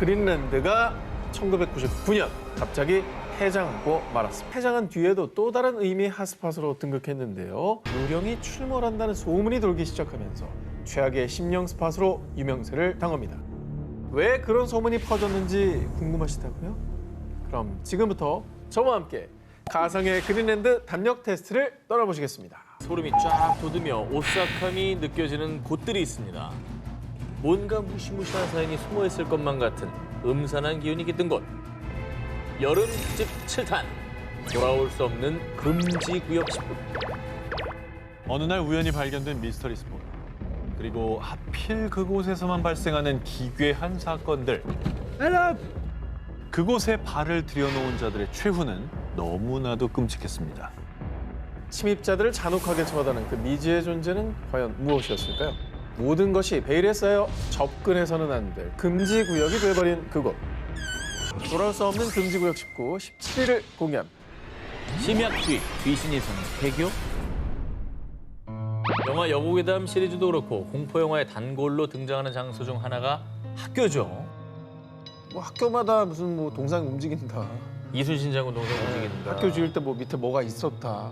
그린랜드가 1999년 갑자기 폐장하고 말았습니다. 폐장한 뒤에도 또 다른 의미의 핫스팟으로 등극했는데요. 요령이 출몰한다는 소문이 돌기 시작하면서 최악의 심령 스팟으로 유명세를 당합니다. 왜 그런 소문이 퍼졌는지 궁금하시다고요? 그럼 지금부터 저와 함께 가상의 그린랜드 담력 테스트를 떠나보시겠습니다. 소름이 쫙 돋으며 오싹함이 느껴지는 곳들이 있습니다. 뭔가 무시무시한 사연이 숨어있을 것만 같은 음산한 기운이 깃든 곳. 여름 특집 7탄. 돌아올 수 없는 금지 구역 10분. 어느 날 우연히 발견된 미스터리 스팟. 그리고 하필 그곳에서만 발생하는 기괴한 사건들. 그곳에 발을 들여놓은 자들의 최후는 너무나도 끔찍했습니다. 침입자들을 잔혹하게 처하다는 그 미지의 존재는 과연 무엇이었을까요? 모든 것이 베일에 쌓여 접근해서는 안 될 금지 구역이 돼버린 그곳. 돌아올 수 없는 금지 구역 19, 17일을 공개합니다. 심약귀, 귀신이 사는 폐교? 영화 여고괴담 시리즈도 그렇고 공포영화의 단골로 등장하는 장소 중 하나가 학교죠. 뭐 학교마다 무슨 뭐 동상이 움직인다. 이순신 장군 동생 움직인다. 학교 지을 때 뭐 밑에 뭐가 있었다.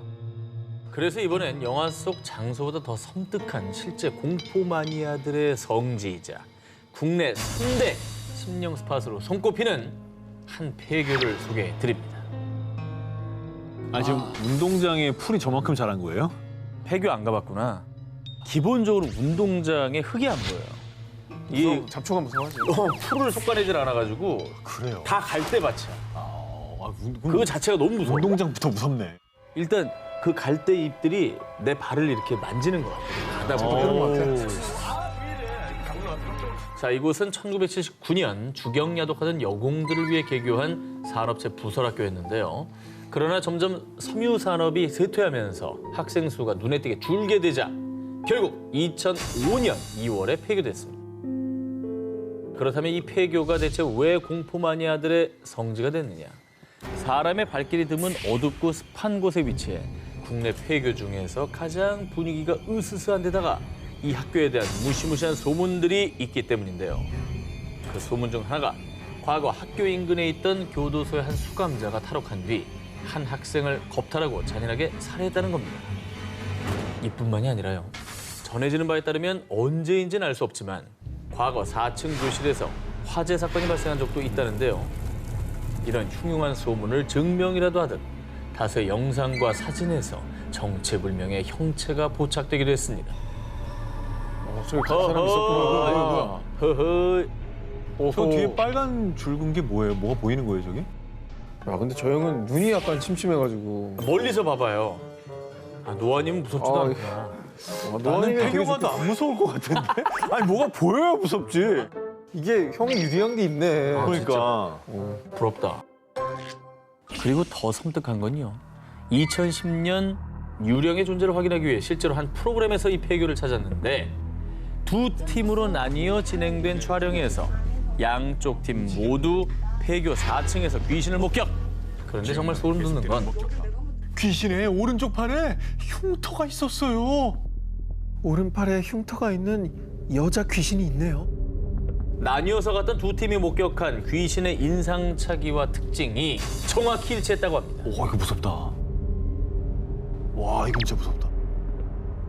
그래서 이번엔 영화 속 장소보다 더 섬뜩한 실제 공포 마니아들의 성지이자 국내 3대 심령 스팟으로 손꼽히는 한 폐교를 소개해 드립니다. 지금 운동장에 풀이 저만큼 자란 거예요? 폐교 안 가봤구나. 기본적으로 운동장에 흙이 안 보여요. 이 잡초가 무서워하지. 풀을 솎아내질 않아가지고 그래요. 다 갈대밭이야. 그거 그거 자체가 너무 무서워. 운동장부터 무섭네. 일단 그 갈대 잎들이 내 발을 이렇게 만지는 것 같아. 가다 보면. 그런 것 같아. 자, 이곳은 1979년 주경야독하던 여공들을 위해 개교한 산업체 부설학교였는데요. 그러나 점점 섬유 산업이 쇠퇴하면서 학생 수가 눈에 띄게 줄게 되자 결국 2005년 2월에 폐교됐습니다. 그렇다면 이 폐교가 대체 왜 공포 마니아들의 성지가 됐느냐? 사람의 발길이 드문 어둡고 습한 곳에 위치해 국내 폐교 중에서 가장 분위기가 으스스한 데다가 이 학교에 대한 무시무시한 소문들이 있기 때문인데요. 그 소문 중 하나가 과거 학교 인근에 있던 교도소의 한 수감자가 탈옥한 뒤 한 학생을 겁탈하고 잔인하게 살해했다는 겁니다. 이뿐만이 아니라요. 전해지는 바에 따르면 언제인지는 알 수 없지만 과거 4층 교실에서 화재 사건이 발생한 적도 있다는데요. 이런 흉흉한 소문을 증명이라도 하듯 다수의 영상과 사진에서 정체불명의 형체가 포착되기도 했습니다. 저기 그 사람 있었구나. 뭐야. 허허. 저 뒤에 빨간 줄근 게 뭐예요? 뭐가 보이는 거예요, 저기? 야, 근데 저 형은 눈이 약간 침침해가지고. 멀리서 봐봐요. 노아님은 무섭지도 아, 않구나. 노안이면 되게 폐교가도 안 무서울 것 같은데? 아니, 뭐가 보여야 무섭지. 이게 형이 유리한 게 있네. 그러니까. 부럽다. 그리고 더 섬뜩한 건요. 2010년 유령의 존재를 확인하기 위해 실제로 한 프로그램에서 이 폐교를 찾았는데 두 팀으로 나뉘어 진행된 촬영에서 양쪽 팀 모두 폐교 4층에서 귀신을 목격. 그런데 정말 소름 돋는 건 귀신의 오른쪽 팔에 흉터가 있었어요. 오른팔에 흉터가 있는 여자 귀신이 있네요. 나뉘어서 갔던 두 팀이 목격한 귀신의 인상착의와 특징이 정확히 일치했다고 합니다. 와, 이거 무섭다. 와, 이거 진짜 무섭다.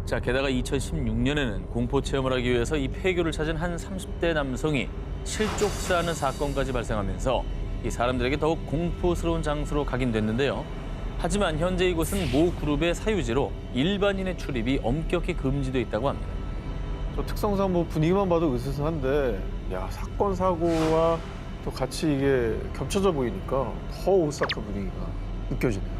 자, 게다가 2016년에는 공포 체험을 하기 위해서 이 폐교를 찾은 한 30대 남성이 실족사하는 사건까지 발생하면서 이 사람들에게 더욱 공포스러운 장소로 각인됐는데요. 하지만 현재 이곳은 모 그룹의 사유지로 일반인의 출입이 엄격히 금지돼 있다고 합니다. 저 특성상 뭐 분위기만 봐도 으스스한데, 야, 사건 사고와 또 같이 이게 겹쳐져 보이니까 더 오싹한 분위기가 느껴지네요.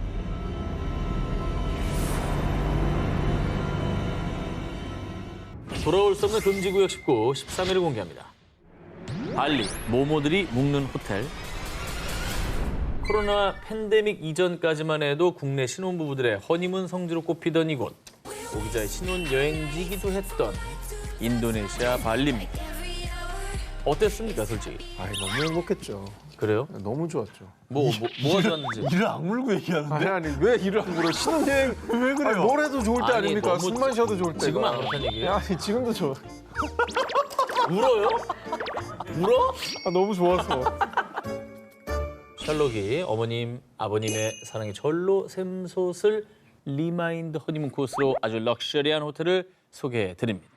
돌아올 수 없는 금지구역 19, 13일을 공개합니다. 발리, 모모들이 묵는 호텔. 코로나 팬데믹 이전까지만 해도 국내 신혼부부들의 허니문 성지로 꼽히던 이곳. 소비자의 신혼여행지기도 했던 인도네시아 발리입니다. 어땠습니까, 솔직히? 아이, 너무 행복했죠. 그래요? 너무 좋았죠. 뭐가 좋았는지. 이를 악물고 얘기하는데? 아니, 왜 일을 안 물어? 신혼여행 왜 그래요? 아니, 뭘 해도 좋을 때 아니, 아닙니까? 너무 숨만 쉬어도 좋을 때. 지금은 안 그렇다는 얘기예요? 아니, 지금도 좋아. 울어요? 울어? 아, 너무 좋았어. 셜록이 어머님, 아버님의 사랑이 절로 샘솟을 리마인드 허니문 코스로 아주 럭셔리한 호텔을 소개해드립니다.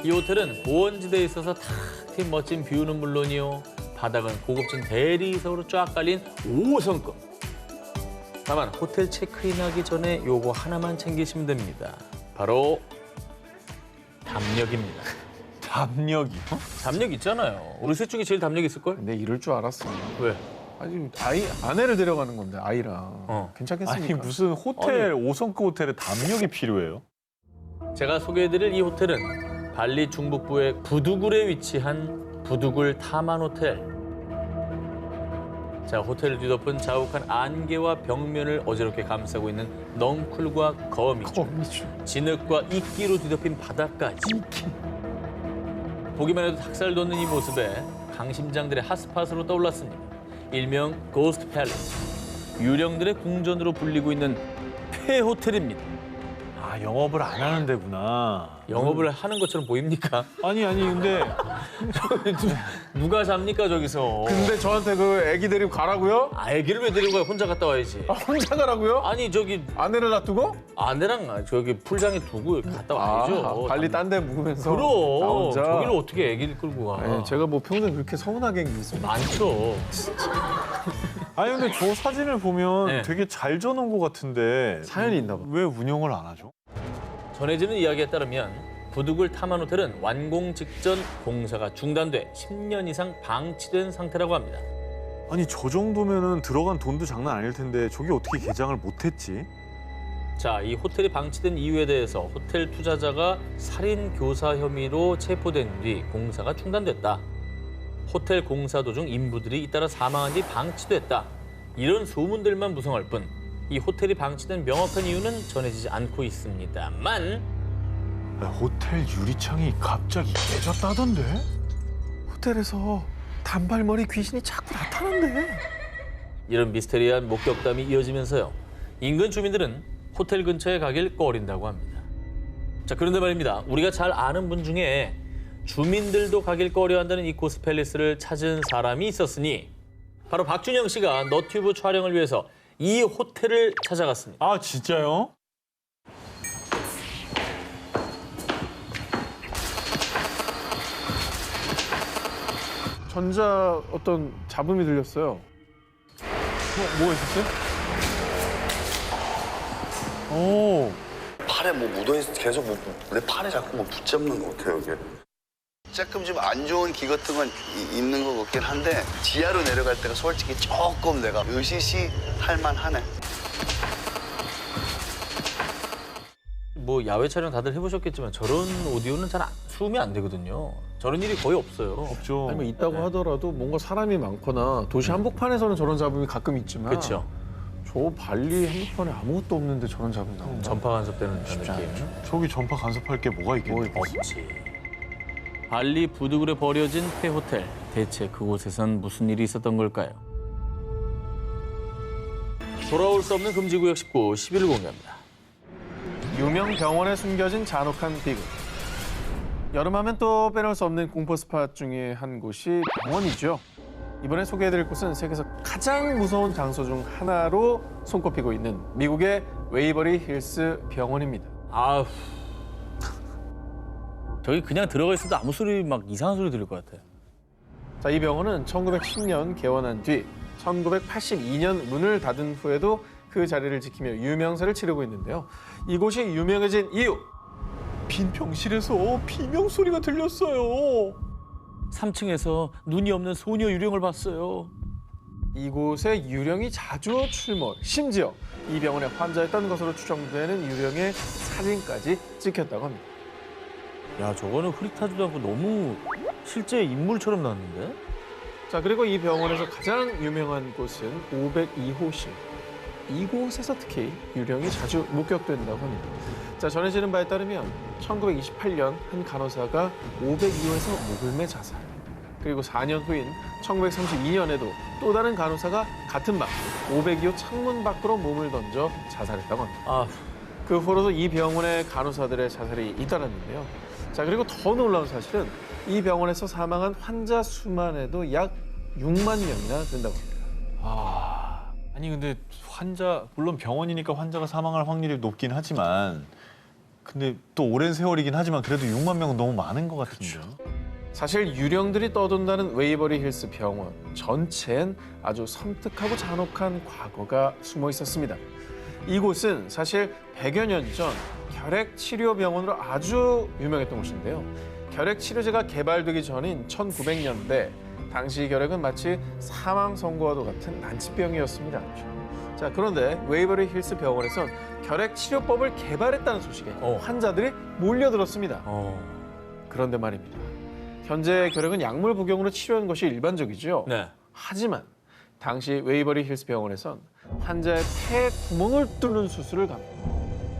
이 호텔은 고원지대에 있어서 탁 트인 멋진 뷰는 물론이요. 바닥은 고급진 대리석으로 쫙 깔린 5성급. 다만 호텔 체크인하기 전에 요거 하나만 챙기시면 됩니다. 바로 담력입니다. 담력이. 담력 있잖아요. 우리 셋 중에 제일 담력 있을걸? 근데 이럴 줄 알았어. 왜? 아니 아내를 데려가는 건데 아이랑 괜찮겠습니까? 아니 무슨 호텔 5성급 호텔에 담력이 필요해요? 제가 소개해드릴 이 호텔은 발리 중북부의 부두굴에 위치한 부두굴 타만 호텔. 자, 호텔을 뒤덮은 자욱한 안개와 벽면을 어지럽게 감싸고 있는 넝쿨과 거미줄, 진흙과 이끼로 뒤덮인 바닥까지. 보기만 해도 닭살 돋는 이 모습에 강심장들의 핫스팟으로 떠올랐습니다. 일명 고스트 팰리스. 유령들의 궁전으로 불리고 있는 폐호텔입니다. 아 영업을 안 하는 데구나. 영업을 하는 것처럼 보입니까? 아니 근데 누가 잡니까 저기서? 근데 저한테 그 애기 데리고 가라고요? 아, 애기를 왜 데리고 가요? 혼자 갔다 와야지. 아, 혼자 가라고요? 아니 저기 아내를 놔두고? 아내랑 저기 풀장에 두고 갔다 와야죠. 발리 딴 데 묵으면서 나 그럼 혼자. 저기를 어떻게 애기를 끌고 가? 아니, 제가 뭐 평생 그렇게 서운하게 있습니까? 많죠. 아니 근데 저 사진을 보면 네. 되게 잘 져놓은 것 같은데 사연이 있나 봐. 왜 운영을 안 하죠? 전해지는 이야기에 따르면 부두굴 타만 호텔은 완공 직전 공사가 중단돼 10년 이상 방치된 상태라고 합니다. 아니 저 정도면은 들어간 돈도 장난 아닐 텐데 저게 어떻게 개장을 못했지? 자, 이 호텔이 방치된 이유에 대해서 호텔 투자자가 살인 교사 혐의로 체포된 뒤 공사가 중단됐다. 호텔 공사 도중 인부들이 잇따라 사망한 뒤 방치됐다. 이런 소문들만 무성할 뿐 이 호텔이 방치된 명확한 이유는 전해지지 않고 있습니다만 호텔 유리창이 갑자기 깨졌다던데? 호텔에서 단발머리 귀신이 자꾸 나타난대. 이런 미스테리한 목격담이 이어지면서요. 인근 주민들은 호텔 근처에 가길 꺼린다고 합니다. 자, 그런데 말입니다. 우리가 잘 아는 분 중에 주민들도 가길 꺼려한다는 이 고스팰리스를 찾은 사람이 있었으니 바로 박준영 씨가 너튜브 촬영을 위해서 이 호텔을 찾아갔습니다. 아 진짜요? 전자 어떤 잡음이 들렸어요. 뭐 했었어요? 오. 팔에 뭐 묻어있어 계속 내 팔에 자꾸 뭐 붙잡는 것 같아요 이게. 조금 좀 안 좋은 기 같은 건 있는 것 같긴 한데 지하로 내려갈 때가 솔직히 조금 내가 으시시 할 만하네. 뭐 야외 촬영 다들 해보셨겠지만 저런 오디오는 잘 수음이 안 되거든요. 저런 일이 거의 없어요. 없죠. 아니 뭐 있다고 하더라도 뭔가 사람이 많거나 도시 한복판에서는 저런 잡음이 가끔 있지만 그렇죠. 저 발리 한복판에 아무것도 없는데 저런 잡음이 나온다. 전파 간섭되는 쉽지 느낌. 않죠. 저기 전파 간섭할 게 뭐가 있겠네. 없지. 발리 부두굴에 버려진 폐호텔. 대체 그곳에선 무슨 일이 있었던 걸까요? 돌아올 수 없는 금지구역 19, 10위를 공개합니다. 유명 병원에 숨겨진 잔혹한 비극. 여름하면 또 빼놓을 수 없는 공포 스팟 중에 한 곳이 병원이죠. 이번에 소개해드릴 곳은 세계에서 가장 무서운 장소 중 하나로 손꼽히고 있는 미국의 웨이버리 힐스 병원입니다. 아우. 저기 그냥 들어가 있어도 아무 소리 막 이상한 소리 들릴 것 같아요. 자, 이 병원은 1910년 개원한 뒤 1982년 문을 닫은 후에도 그 자리를 지키며 유명세를 치르고 있는데요. 이곳이 유명해진 이유. 빈 병실에서 비명 소리가 들렸어요. 3층에서 눈이 없는 소녀 유령을 봤어요. 이곳에 유령이 자주 출몰, 심지어 이 병원에 환자였던 것으로 추정되는 유령의 사진까지 찍혔다고 합니다. 야, 저거는 흐릿하지도 않고 너무 실제 인물처럼 나왔는데? 자, 그리고 이 병원에서 가장 유명한 곳은 502호실. 이곳에서 특히 유령이 자주 목격된다고 합니다. 자, 전해지는 바에 따르면 1928년 한 간호사가 502호에서 목을 매 자살. 그리고 4년 후인 1932년에도 또 다른 간호사가 같은 밤 502호 창문 밖으로 몸을 던져 자살했다고 합니다. 아, 그 후로도 이 병원의 간호사들의 자살이 잇따랐는데요. 자, 그리고 더 놀라운 사실은 이 병원에서 사망한 환자 수만 해도 약 6만 명이나 된다고 합니다. 아니 근데 물론 병원이니까 환자가 사망할 확률이 높긴 하지만 근데 또 오랜 세월이긴 하지만 그래도 6만 명은 너무 많은 것 같은데요. 사실 유령들이 떠돈다는 웨이버리 힐스 병원 전체엔 아주 섬뜩하고 잔혹한 과거가 숨어 있었습니다. 이곳은 사실 100여 년 전 결핵 치료 병원으로 아주 유명했던 곳인데요. 결핵 치료제가 개발되기 전인 1900년대 당시 결핵은 마치 사망 선고와도 같은 난치병이었습니다. 자, 그런데 웨이버리 힐스 병원에선 결핵 치료법을 개발했다는 소식에 환자들이 몰려들었습니다. 그런데 말입니다. 현재 결핵은 약물 복용으로 치료하는 것이 일반적이죠. 네. 하지만 당시 웨이버리 힐스 병원에선 환자의 폐 구멍을 뚫는 수술을 갑니다.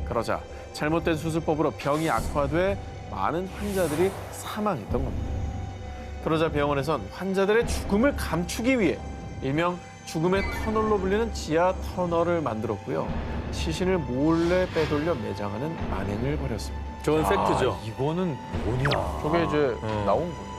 그러자 잘못된 수술법으로 병이 악화돼 많은 환자들이 사망했던 겁니다. 그러자 병원에선 환자들의 죽음을 감추기 위해 일명 죽음의 터널로 불리는 지하 터널을 만들었고요. 시신을 몰래 빼돌려 매장하는 만행을 벌였습니다. 좋은 팩트죠. 이거는 뭐냐? 저게 이제 나온 거예요.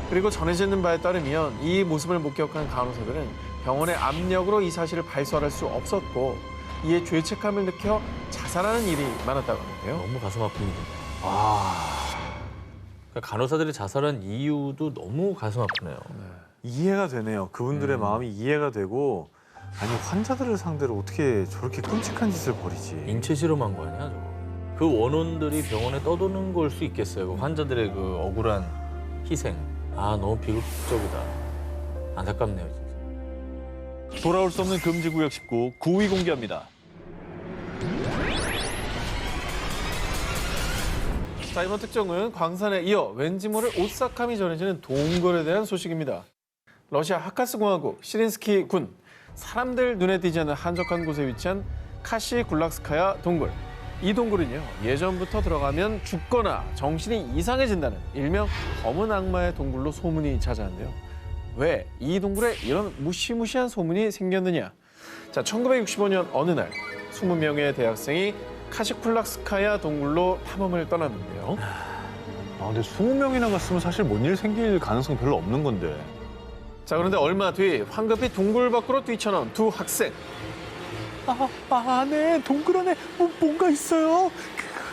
그리고 전해지는 바에 따르면 이 모습을 목격한 간호사들은 병원의 압력으로 이 사실을 발설할 수 없었고 이에 죄책감을 느껴 자살하는 일이 많았다고 하는데요. 너무 가슴 아픈 일이네. 그러니까 간호사들이 자살한 이유도 너무 가슴 아프네요. 이해가 되네요. 그분들의 마음이 이해가 되고 아니 환자들을 상대로 어떻게 저렇게 끔찍한 짓을 벌이지? 인체 실험한 거 아니야, 저거? 그 원혼들이 병원에 떠도는 걸 수 있겠어요. 그 환자들의 그 억울한 희생. 너무 비극적이다. 안타깝네요, 진짜. 돌아올 수 없는 금지구역 19 9위 공개합니다. 자, 이번 특종은 광산에 이어 왠지 모를 오싹함이 전해지는 동굴에 대한 소식입니다. 러시아 하카스 공화국 시린스키 군, 사람들 눈에 띄지 않는 한적한 곳에 위치한 카시굴락스카야 동굴. 이 동굴은요, 예전부터 들어가면 죽거나 정신이 이상해진다는 일명 검은 악마의 동굴로 소문이 자자한데요. 왜 이 동굴에 이런 무시무시한 소문이 생겼느냐? 자, 1965년 어느 날 20명의 대학생이 카시쿨락스카야 동굴로 탐험을 떠났는데요. 근데 20명이나 갔으면 사실 뭔 일 생길 가능성 별로 없는 건데. 자, 그런데 얼마 뒤 황급히 동굴 밖으로 뛰쳐나온 두 학생. 안에 동굴 안에 뭔가 있어요.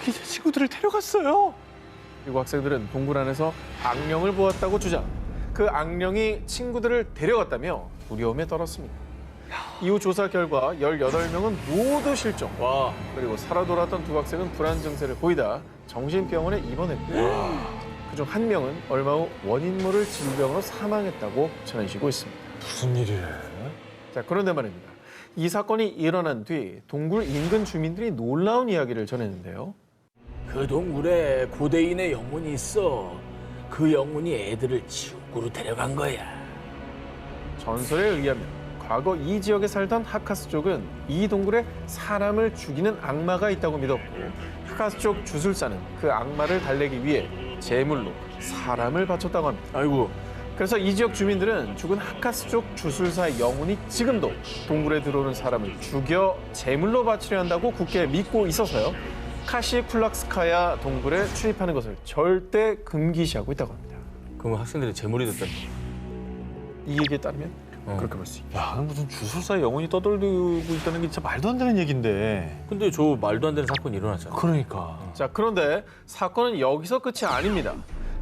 이제 친구들을 데려갔어요. 그리고 학생들은 동굴 안에서 악령을 보았다고 주장. 그 악령이 친구들을 데려갔다며 두려움에 떨었습니다. 이후 조사 결과 18명은 모두 실종. 그리고 살아 돌아왔던 두 학생은 불안 증세를 보이다 정신병원에 입원했고요. 그중 한 명은 얼마 후 원인 모를 질병으로 사망했다고 전해지고 있습니다. 무슨 일이래? 자, 그런데 말입니다. 이 사건이 일어난 뒤 동굴 인근 주민들이 놀라운 이야기를 전했는데요. 그 동굴에 고대인의 영혼이 있어. 그 영혼이 애들을 지옥으로 데려간 거야. 전설에 의하면 과거 이 지역에 살던 하카스족은 이 동굴에 사람을 죽이는 악마가 있다고 믿었고 하카스족 주술사는 그 악마를 달래기 위해 제물로 사람을 바쳤다고 합니다. 아이고. 그래서 이 지역 주민들은 죽은 하카스족 주술사의 영혼이 지금도 동굴에 들어오는 사람을 죽여 제물로 바치려 한다고 굳게 믿고 있어서요. 카시쿨락스카야 동굴에 출입하는 것을 절대 금기시하고 있다고 합니다. 그럼 학생들이 제물이 됐다는 거. 이 얘기에 따르면 그렇게 볼 수 있다. 야, 무슨 주술사 영혼이 떠돌고 있다는 게 진짜 말도 안 되는 얘긴데. 근데 저 말도 안 되는 사건이 일어났잖아요. 그러니까. 자, 그런데 사건은 여기서 끝이 아닙니다.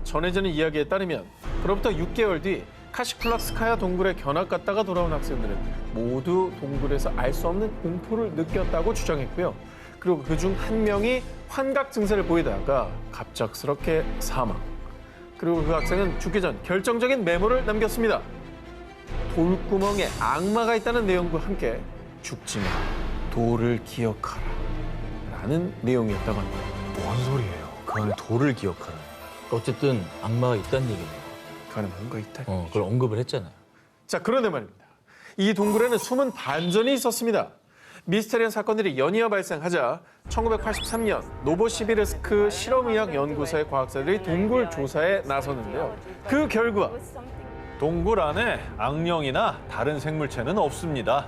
전해지는 이야기에 따르면 그로부터 6개월 뒤 카시쿨락스카야 동굴에 견학 갔다가 돌아온 학생들은 모두 동굴에서 알 수 없는 공포를 느꼈다고 주장했고요. 그리고 그중 한 명이 환각 증세를 보이다가 갑작스럽게 사망. 그리고 그 학생은 죽기 전 결정적인 메모를 남겼습니다. 돌구멍에 악마가 있다는 내용과 함께 죽지 마, 돌을 기억하라 라는 내용이었다고 합니다. 뭔 소리예요? 그 안에 돌을 기억하는. 어쨌든 악마가 있다는 얘기네요. 그 안에 뭔가 있다. 그걸 언급을 했잖아요. 자, 그런데 말입니다. 이 동굴에는 숨은 반전이 있었습니다. 미스테리한 사건들이 연이어 발생하자 1983년 노보시비르스크 실험의학 연구소의 과학자들이 동굴 조사에 나섰는데요. 그 결과 동굴 안에 악령이나 다른 생물체는 없습니다.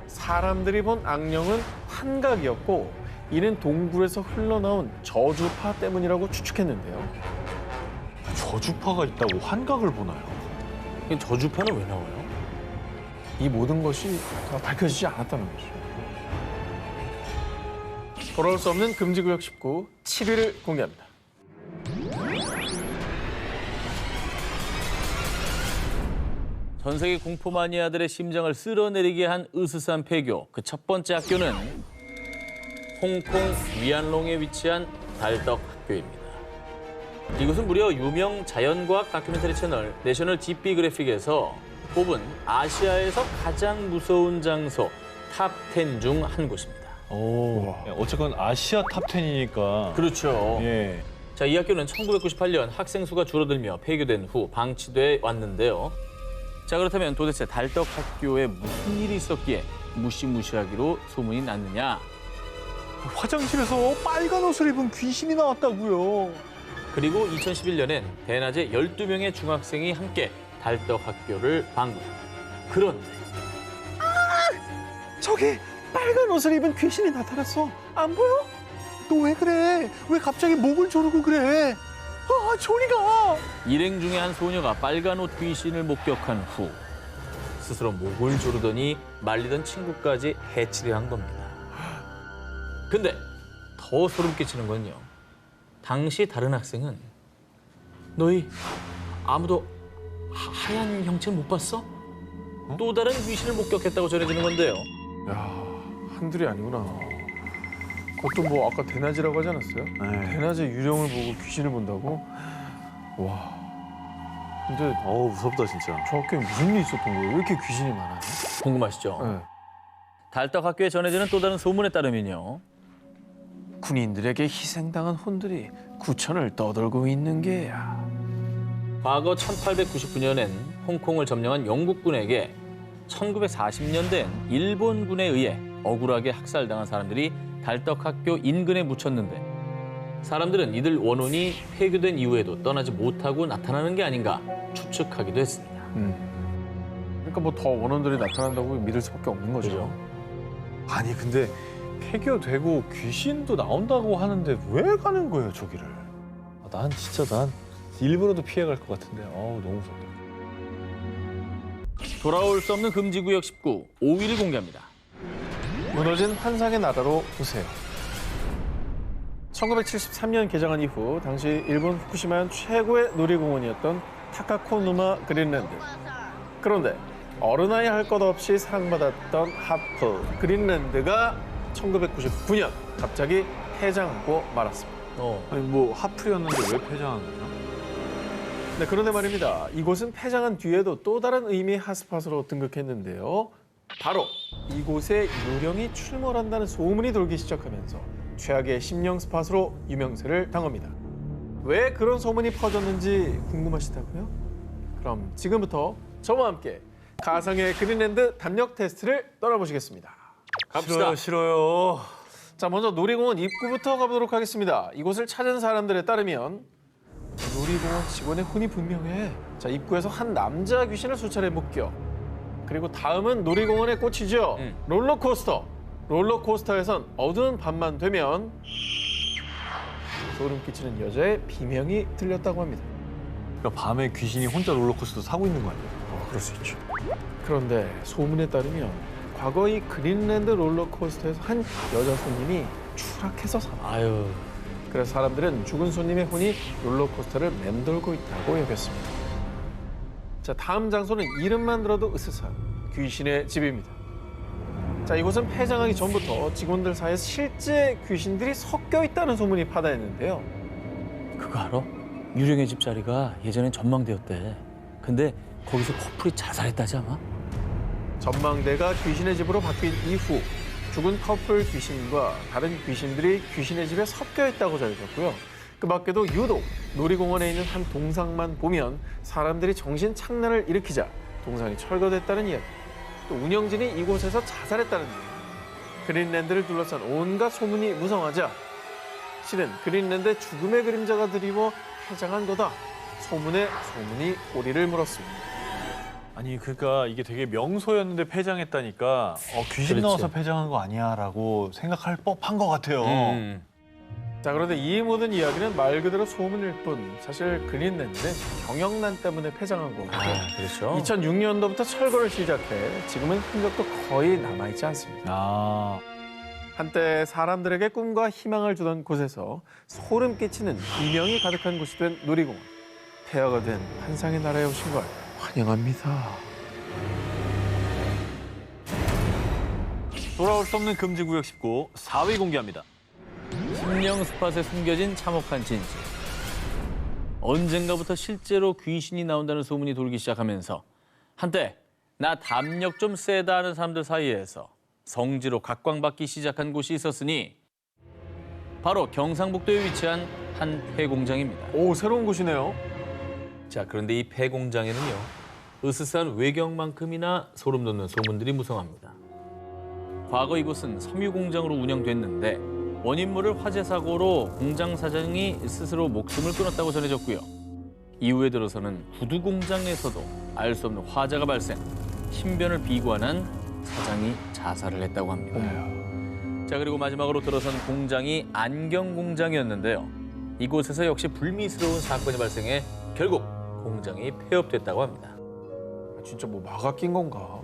사람들이 본 악령은 환각이었고 이는 동굴에서 흘러나온 저주파 때문이라고 추측했는데요. 저주파가 있다고 환각을 보나요? 이 저주파는 왜 나와요? 이 모든 것이 다 밝혀지지 않았다는 거죠. 돌아올 수 없는 금지구역 19 7위를 공개합니다. 전 세계 공포 마니아들의 심장을 쓸어내리게 한 으스스한 폐교. 그 첫 번째 학교는 홍콩 위안롱에 위치한 달떡 학교입니다. 이곳은 무려 유명 자연과학 다큐멘터리 채널 내셔널 지오그래픽에서 뽑은 아시아에서 가장 무서운 장소 탑 10 중 한 곳입니다. 오. 어쨌건 아시아 탑 10이니까. 그렇죠. 예. 자, 이 학교는 1998년 학생 수가 줄어들며 폐교된 후 방치돼 왔는데요. 자, 그렇다면 도대체 달떡 학교에 무슨 일이 있었기에 무시무시하기로 소문이 났느냐? 화장실에서 빨간 옷을 입은 귀신이 나왔다고요. 그리고 2011년엔 대낮에 12명의 중학생이 함께 달떡 학교를 방문. 그런데 저기 빨간 옷을 입은 귀신이 나타났어. 안 보여? 너 왜 그래? 왜 갑자기 목을 조르고 그래? 아, 저리 가! 일행 중에 한 소녀가 빨간 옷 귀신을 목격한 후 스스로 목을 조르더니 말리던 친구까지 해치려 한 겁니다. 근데 더 소름 끼치는 건요. 당시 다른 학생은 너희 아무도 하얀 형체를 못 봤어? 또 다른 귀신을 목격했다고 전해지는 건데요. 야, 한둘이 아니구나. 그것도 뭐 아까 대낮이라고 하지 않았어요? 네. 대낮에 유령을 보고 귀신을 본다고? 와. 근데 어우, 무섭다, 진짜. 저 학교에 무슨 일이 있었던 거예요? 왜 이렇게 귀신이 많아요? 궁금하시죠? 네. 달떡 학교에 전해지는 또 다른 소문에 따르면요. 군인들에게 희생당한 혼들이 구천을 떠돌고 있는 게야. 과거 1899년엔 홍콩을 점령한 영국군에게 1940년대엔 일본군에 의해 억울하게 학살당한 사람들이 달떡학교 인근에 묻혔는데 사람들은 이들 원혼이 폐교된 이후에도 떠나지 못하고 나타나는 게 아닌가 추측하기도 했습니다. 그러니까 뭐 더 원혼들이 나타난다고 믿을 수밖에 없는 거죠. 그죠. 아니, 근데 폐교되고 귀신도 나온다고 하는데 왜 가는 거예요, 저기를? 난 일부러도 피해갈 것 같은데. 어우, 너무 무섭다. 돌아올 수 없는 금지구역 19, 5위를 공개합니다. 무너진 환상의 나라로 오세요. 1973년 개장한 이후 당시 일본 후쿠시마현 최고의 놀이공원이었던 타카코누마 그린랜드. 그런데 어른아이 할 것 없이 사랑받았던 하프 그린랜드가 1999년 갑자기 폐장하고 말았습니다. 아니, 뭐 하프였는데 왜 폐장한 거죠? 네, 그런데 말입니다. 이곳은 폐장한 뒤에도 또 다른 의미의 핫스팟으로 등극했는데요. 바로 이곳에 유령이 출몰한다는 소문이 돌기 시작하면서 최악의 심령 스팟으로 유명세를 당합니다. 왜 그런 소문이 퍼졌는지 궁금하시다고요? 그럼 지금부터 저와 함께 가상의 그린랜드 담력 테스트를 떠나보시겠습니다. 갑시다. 싫어요. 자, 먼저 놀이공원 입구부터 가보도록 하겠습니다. 이곳을 찾은 사람들에 따르면 놀이공원 직원의 혼이 분명해. 자, 입구에서 한 남자 귀신을 수차례 목격. 그리고 다음은 놀이공원의 꽃이죠. 롤러코스터. 롤러코스터에선 어두운 밤만 되면 소름 끼치는 여자의 비명이 들렸다고 합니다. 그러니까 밤에 귀신이 혼자 롤러코스터 타고 있는 거 아니에요? 그럴 수 있죠. 그런데 소문에 따르면 과거 이 그린랜드 롤러코스터에서 한 여자 손님이 추락해서 사망. 아유, 그래서 사람들은 죽은 손님의 혼이 롤러코스터를 맴돌고 있다고 여겼습니다. 자, 다음 장소는 이름만 들어도 으스스한 귀신의 집입니다. 자, 이곳은 폐장하기 전부터 직원들 사이에서 실제 귀신들이 섞여 있다는 소문이 파다했는데요. 그거 알아? 유령의 집 자리가 예전엔 전망대였대. 근데 거기서 커플이 자살했다지 아마? 전망대가 귀신의 집으로 바뀐 이후 죽은 커플 귀신과 다른 귀신들이 귀신의 집에 섞여 있다고 전해졌고요. 그 밖에도 유독 놀이공원에 있는 한 동상만 보면 사람들이 정신 착란을 일으키자 동상이 철거됐다는 이야기. 또 운영진이 이곳에서 자살했다는 이야기. 그린랜드를 둘러싼 온갖 소문이 무성하자 실은 그린랜드의 죽음의 그림자가 드리워 폐장한 거다. 소문에 소문이 꼬리를 물었습니다. 아니 그러니까 이게 되게 명소였는데 폐장했다니까 귀신 그렇지. 나와서 폐장한 거 아니야라고 생각할 법한 것 같아요. 자, 그런데 이 모든 이야기는 말 그대로 소문일 뿐 사실 그린랜드는 경영난 때문에 폐장한 거고 그렇죠. 2006년도부터 철거를 시작해 지금은 흔적도 거의 남아있지 않습니다. 아, 한때 사람들에게 꿈과 희망을 주던 곳에서 소름 끼치는 비명이 가득한 곳이 된 놀이공원. 폐허가 된 환상의 나라에 오신 걸 환영합니다. 돌아올 수 없는 금지구역 19 4위 공개합니다. 심령 스팟에 숨겨진 참혹한 진실. 언젠가부터 실제로 귀신이 나온다는 소문이 돌기 시작하면서 한때 나 담력 좀 세다 하는 사람들 사이에서 성지로 각광받기 시작한 곳이 있었으니 바로 경상북도에 위치한 한 폐공장입니다. 오, 새로운 곳이네요. 자, 그런데 이 폐공장에는요, 으스스한 외경만큼이나 소름 돋는 소문들이 무성합니다. 과거 이곳은 섬유공장으로 운영됐는데 원인모를 화재 사고로 공장 사장이 스스로 목숨을 끊었다고 전해졌고요. 이후에 들어서는 구두 공장에서도 알 수 없는 화재가 발생, 신변을 비관한 사장이 자살을 했다고 합니다. 자, 그리고 마지막으로 들어선 공장이 안경 공장이었는데요. 이곳에서 역시 불미스러운 사건이 발생해 결국 공장이 폐업됐다고 합니다. 진짜 뭐 마가 낀 건가?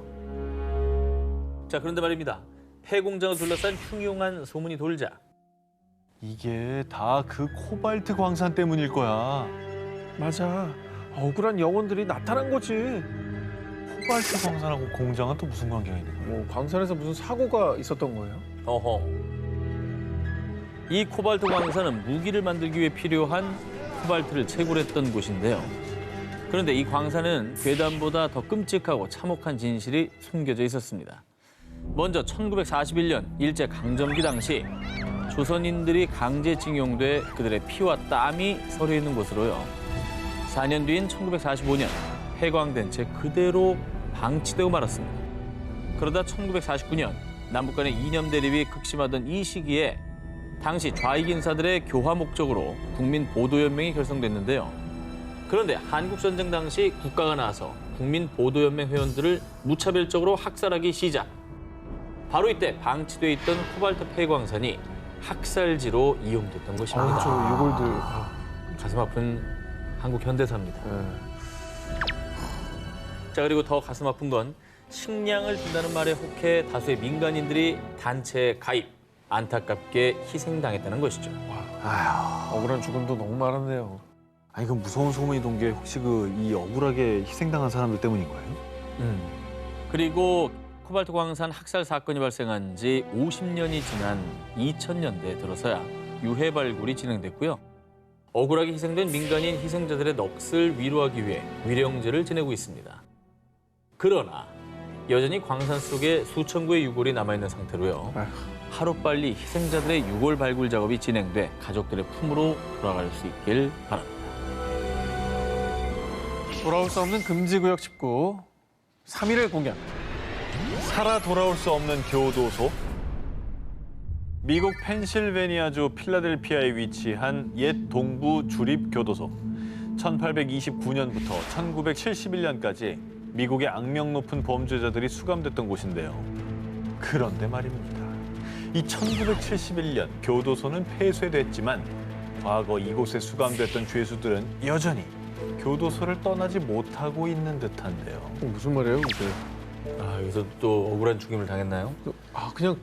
자, 그런데 말입니다. 폐공장을 둘러싼 흉흉한 소문이 돌자 이게 다 그 코발트 광산 때문일 거야. 맞아. 억울한 영혼들이 나타난 거지. 코발트 광산하고 공장은 또 무슨 관계가 있는 거야? 뭐 광산에서 무슨 사고가 있었던 거예요? 어허. 이 코발트 광산은 무기를 만들기 위해 필요한 코발트를 채굴했던 곳인데요. 그런데 이 광산은 괴담보다 더 끔찍하고 참혹한 진실이 숨겨져 있었습니다. 먼저 1941년 일제강점기 당시 조선인들이 강제징용돼 그들의 피와 땀이 서려 있는 곳으로요. 4년 뒤인 1945년 폐광된 채 그대로 방치되고 말았습니다. 그러다 1949년 남북 간의 이념 대립이 극심하던 이 시기에 당시 좌익 인사들의 교화 목적으로 국민보도연맹이 결성됐는데요. 그런데 한국전쟁 당시 국가가 나서 국민보도연맹 회원들을 무차별적으로 학살하기 시작. 바로 이때 방치돼 있던 코발트 폐광산이 학살지로 이용됐던 것입니다. 아, 저 유골들. 가슴 아픈 한국 현대사입니다. 네. 자, 그리고 더 가슴 아픈 건 식량을 준다는 말에 혹해 다수의 민간인들이 단체에 가입, 안타깝게 희생당했다는 것이죠. 억울한 죽음도 너무 많았네요. 아니 그 무서운 소문이 돈 게 혹시 그 이 억울하게 희생당한 사람들 때문인 거예요? 그리고 코발트 광산 학살 사건이 발생한 지 50년이 지난 2000년대에 들어서야 유해 발굴이 진행됐고요. 억울하게 희생된 민간인 희생자들의 넋을 위로하기 위해 위령제를 지내고 있습니다. 그러나 여전히 광산 속에 수천 구의 유골이 남아있는 상태로요. 아휴. 하루빨리 희생자들의 유골 발굴 작업이 진행돼 가족들의 품으로 돌아갈 수 있길 바랍니다. 돌아올 수 없는 금지구역 19 3위를 공개합니다. 살아 돌아올 수 없는 교도소. 미국 펜실베니아주 필라델피아에 위치한 옛 동부 주립 교도소. 1829년부터 1971년까지 미국의 악명 높은 범죄자들이 수감됐던 곳인데요. 그런데 말입니다. 이 1971년 교도소는 폐쇄됐지만 과거 이곳에 수감됐던 죄수들은 여전히 교도소를 떠나지 못하고 있는 듯한데요. 무슨 말이에요, 그게? 아, 여기서 또 억울한 죽임을 당했나요? 그냥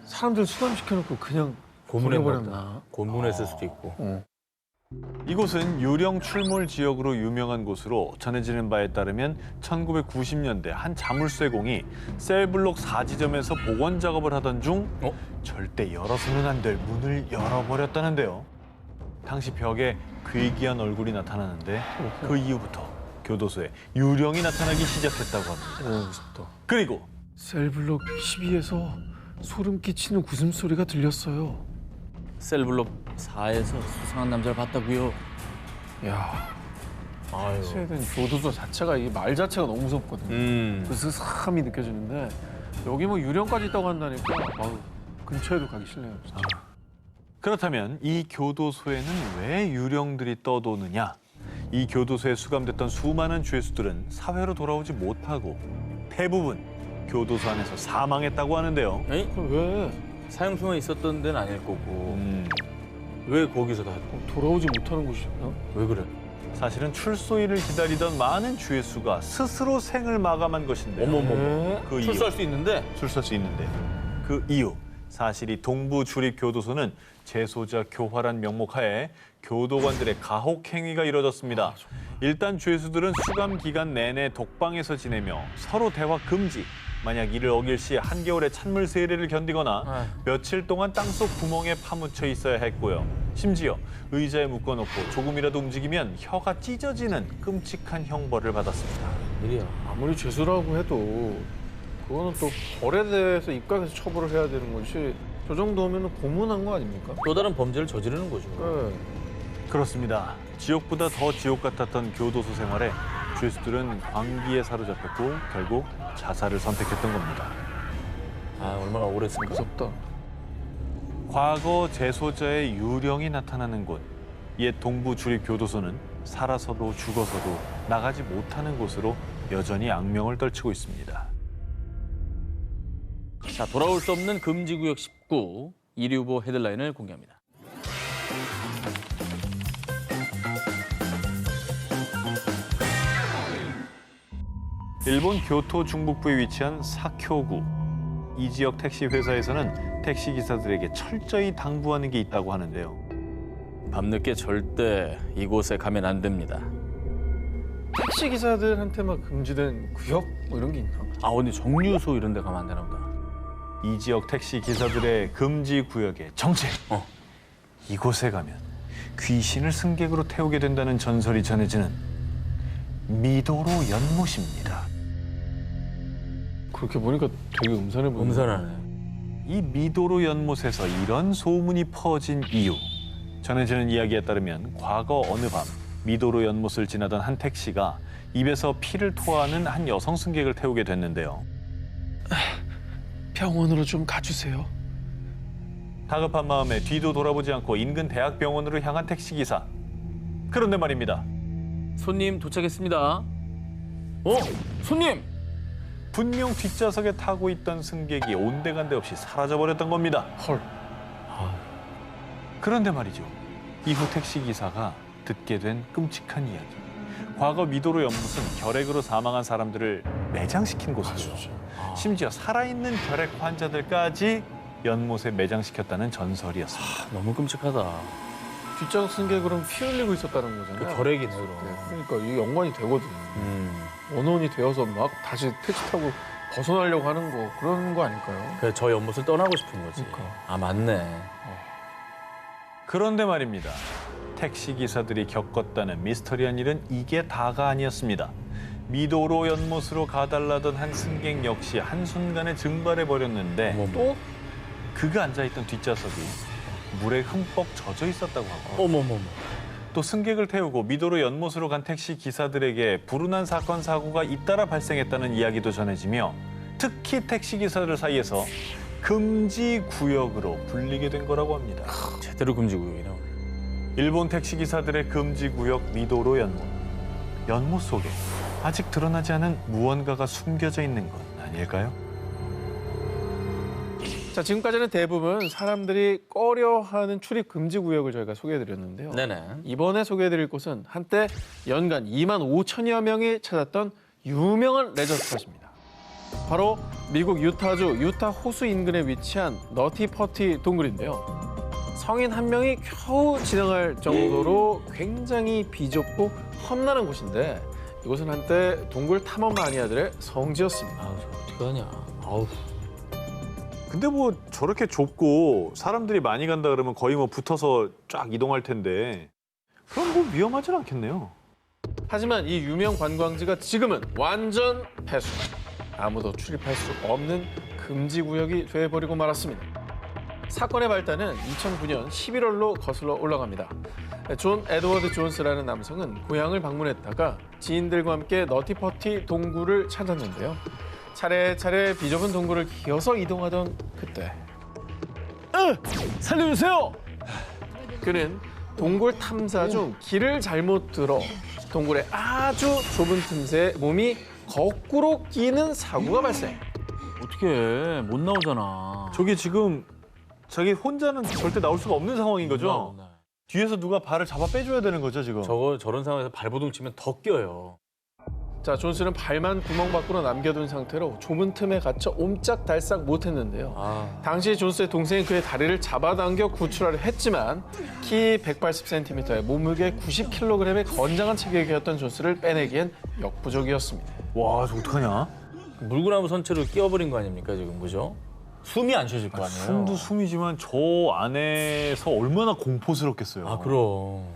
사람들 수감시켜놓고 그냥 보내버렸나? 고문했을 수도 있고. 이곳은 유령 출몰 지역으로 유명한 곳으로 전해지는 바에 따르면 1990년대 한 자물쇠공이 셀블록 4지점에서 복원 작업을 하던 중 절대 열어서는 안 될 문을 열어버렸다는데요. 당시 벽에 괴기한 얼굴이 나타나는데 그 이후부터 교도소에 유령이 나타나기 시작했다고 합니다. 무섭다. 그리고 셀블록 12에서 소름 끼치는 웃음소리가 들렸어요. 셀블록 4에서 수상한 남자를 봤다고요? 야, 아유. 스웨덴 교도소 자체가 이 말 자체가 너무 무섭거든요. 그 스삼이 느껴지는데 여기 뭐 유령까지 있다고 한다니까 아우, 근처에도 가기 싫네요. 진짜. 그렇다면 이 교도소에는 왜 유령들이 떠도느냐? 이 교도소에 수감됐던 수많은 죄수들은 사회로 돌아오지 못하고 대부분 교도소 안에서 사망했다고 하는데요. 에이? 그럼 왜 사형수만 있었던 데는 아닐 거고 왜 거기서 다 돌아오지 못하는 곳이야? 왜 그래? 사실은 출소일을 기다리던 많은 죄수가 스스로 생을 마감한 것인데요. 어머머머. 그 이유, 출소할 수 있는데 출소할 수 있는데 그 이유 사실 이 동부 주립교도소는 재소자 교화란 명목하에 교도관들의 가혹 행위가 이뤄졌습니다. 일단 죄수들은 수감 기간 내내 독방에서 지내며 서로 대화 금지. 만약 이를 어길 시 한겨울의 찬물 세례를 견디거나 며칠 동안 땅속 구멍에 파묻혀 있어야 했고요. 심지어 의자에 묶어놓고 조금이라도 움직이면 혀가 찢어지는 끔찍한 형벌을 받았습니다. 일이야. 아무리 죄수라고 해도 그거는 또 벌에 대해서 입각해서 처벌을 해야 되는 것이 저 정도면 고문한 거 아닙니까? 또 다른 범죄를 저지르는 거죠. 네. 그렇습니다. 지옥보다 더 지옥 같았던 교도소 생활에 죄수들은 광기에 사로잡혔고 결국 자살을 선택했던 겁니다. 아 얼마나 오래했을까. 무섭다. 과거 재소자의 유령이 나타나는 곳, 옛 동부 주립교도소는 살아서도 죽어서도 나가지 못하는 곳으로 여전히 악명을 떨치고 있습니다. 자, 돌아올 수 없는 금지구역 19 1위 후보 헤드라인을 공개합니다. 일본 교토 중북부에 위치한 사쿄구. 이 지역 택시 회사에서는 택시 기사들에게 철저히 당부하는 게 있다고 하는데요. 밤늦게 절대 이곳에 가면 안 됩니다. 택시 기사들한테만 금지된 구역 뭐 이런 게 있나? 아, 근데 정류소 이런 데 가면 안 되나 보다. 이 지역 택시 기사들의 금지 구역의 정체. 이곳에 가면 귀신을 승객으로 태우게 된다는 전설이 전해지는 미도로 연못입니다. 그렇게 보니까 되게 음산해 보이네. 음산하네. 이 미도로 연못에서 이런 소문이 퍼진 이유. 전해지는 이야기에 따르면 과거 어느 밤 미도로 연못을 지나던 한 택시가 입에서 피를 토하는 한 여성 승객을 태우게 됐는데요. 병원으로 좀 가주세요. 다급한 마음에 뒤도 돌아보지 않고 인근 대학병원으로 향한 택시기사. 그런데 말입니다. 손님 도착했습니다. 손님! 분명 뒷좌석에 타고 있던 승객이 온데간데 없이 사라져버렸던 겁니다. 헐. 그런데 말이죠. 이후 택시기사가 듣게 된 끔찍한 이야기. 과거 미도로 연못은 결핵으로 사망한 사람들을 매장시킨 곳이죠. 심지어 살아있는 결핵 환자들까지 연못에 매장시켰다는 전설이었습니다. 너무 끔찍하다. 뒷좌석 승객으로는 피 흘리고 있었다는 거잖아요. 결핵이네, 그럼. 네, 그러니까 이게 연관이 되거든. 원혼이 되어서 막 다시 택시 타고 벗어나려고 하는 거 그런 거 아닐까요? 그래, 저 연못을 떠나고 싶은 거지. 그러니까. 아, 맞네. 그런데 말입니다. 택시기사들이 겪었다는 미스터리한 일은 이게 다가 아니었습니다. 미도로 연못으로 가달라던 한 승객 역시 한순간에 증발해버렸는데 어머머. 또? 그가 앉아있던 뒷좌석이 물에 흠뻑 젖어 있었다고 하고 어머머머. 또 승객을 태우고 미도로 연못으로 간 택시 기사들에게 불운한 사건 사고가 잇따라 발생했다는 이야기도 전해지며 특히 택시 기사들 사이에서 금지 구역으로 불리게 된 거라고 합니다. 제대로 금지구역이네. 일본 택시 기사들의 금지 구역 미도로 연못. 연못 속에 아직 드러나지 않은 무언가가 숨겨져 있는 건 아닐까요? 자, 지금까지는 대부분 사람들이 꺼려하는 출입 금지 구역을 저희가 소개해드렸는데요. 네네. 이번에 소개해드릴 곳은 한때 연간 2만 5천여 명이 찾았던 유명한 레저 스팟입니다. 바로 미국 유타주 유타 호수 인근에 위치한 너티퍼티 동굴인데요. 성인 한 명이 겨우 지나갈 정도로 굉장히 비좁고 험난한 곳인데 이곳은 한때 동굴 탐험 마니아들의 성지였습니다. 아우, 저 어떻게 하냐. 아우. 근데 뭐 저렇게 좁고 사람들이 많이 간다 그러면 거의 뭐 붙어서 쫙 이동할 텐데 그럼 뭐 위험하진 않겠네요. 하지만 이 유명 관광지가 지금은 완전 폐수. 아무도 출입할 수 없는 금지 구역이 돼버리고 말았습니다. 사건의 발단은 2009년 11월로 거슬러 올라갑니다. 존 에드워드 존스라는 남성은 고향을 방문했다가 지인들과 함께 너티퍼티 동굴을 찾았는데요. 차례차례 비좁은 동굴을 기어서 이동하던 그때 살려주세요! 그는 동굴 탐사 중 길을 잘못 들어 동굴의 아주 좁은 틈새에 몸이 거꾸로 끼는 사고가 발생. 어떻게 못 나오잖아. 저게 지금 자기 혼자는 절대 나올 수가 없는 상황인 거죠? 네. 뒤에서 누가 발을 잡아 빼줘야 되는 거죠, 지금? 저런 상황에서 발버둥 치면 더 껴요. 자, 존스는 발만 구멍 밖으로 남겨둔 상태로 좁은 틈에 갇혀 옴짝달싹 못했는데요. 아, 당시 존스의 동생이 그의 다리를 잡아당겨 구출하려 했지만 키 180cm에 몸무게 90kg의 건장한 체격이었던 존스를 빼내기엔 역부족이었습니다. 와, 저 어떡하냐? 물구나무 선체로 끼워버린 거 아닙니까 지금 그죠? 숨이 안 쉬어질 거 아니에요. 숨도 숨이지만 저 안에서 얼마나 공포스럽겠어요. 아 그럼.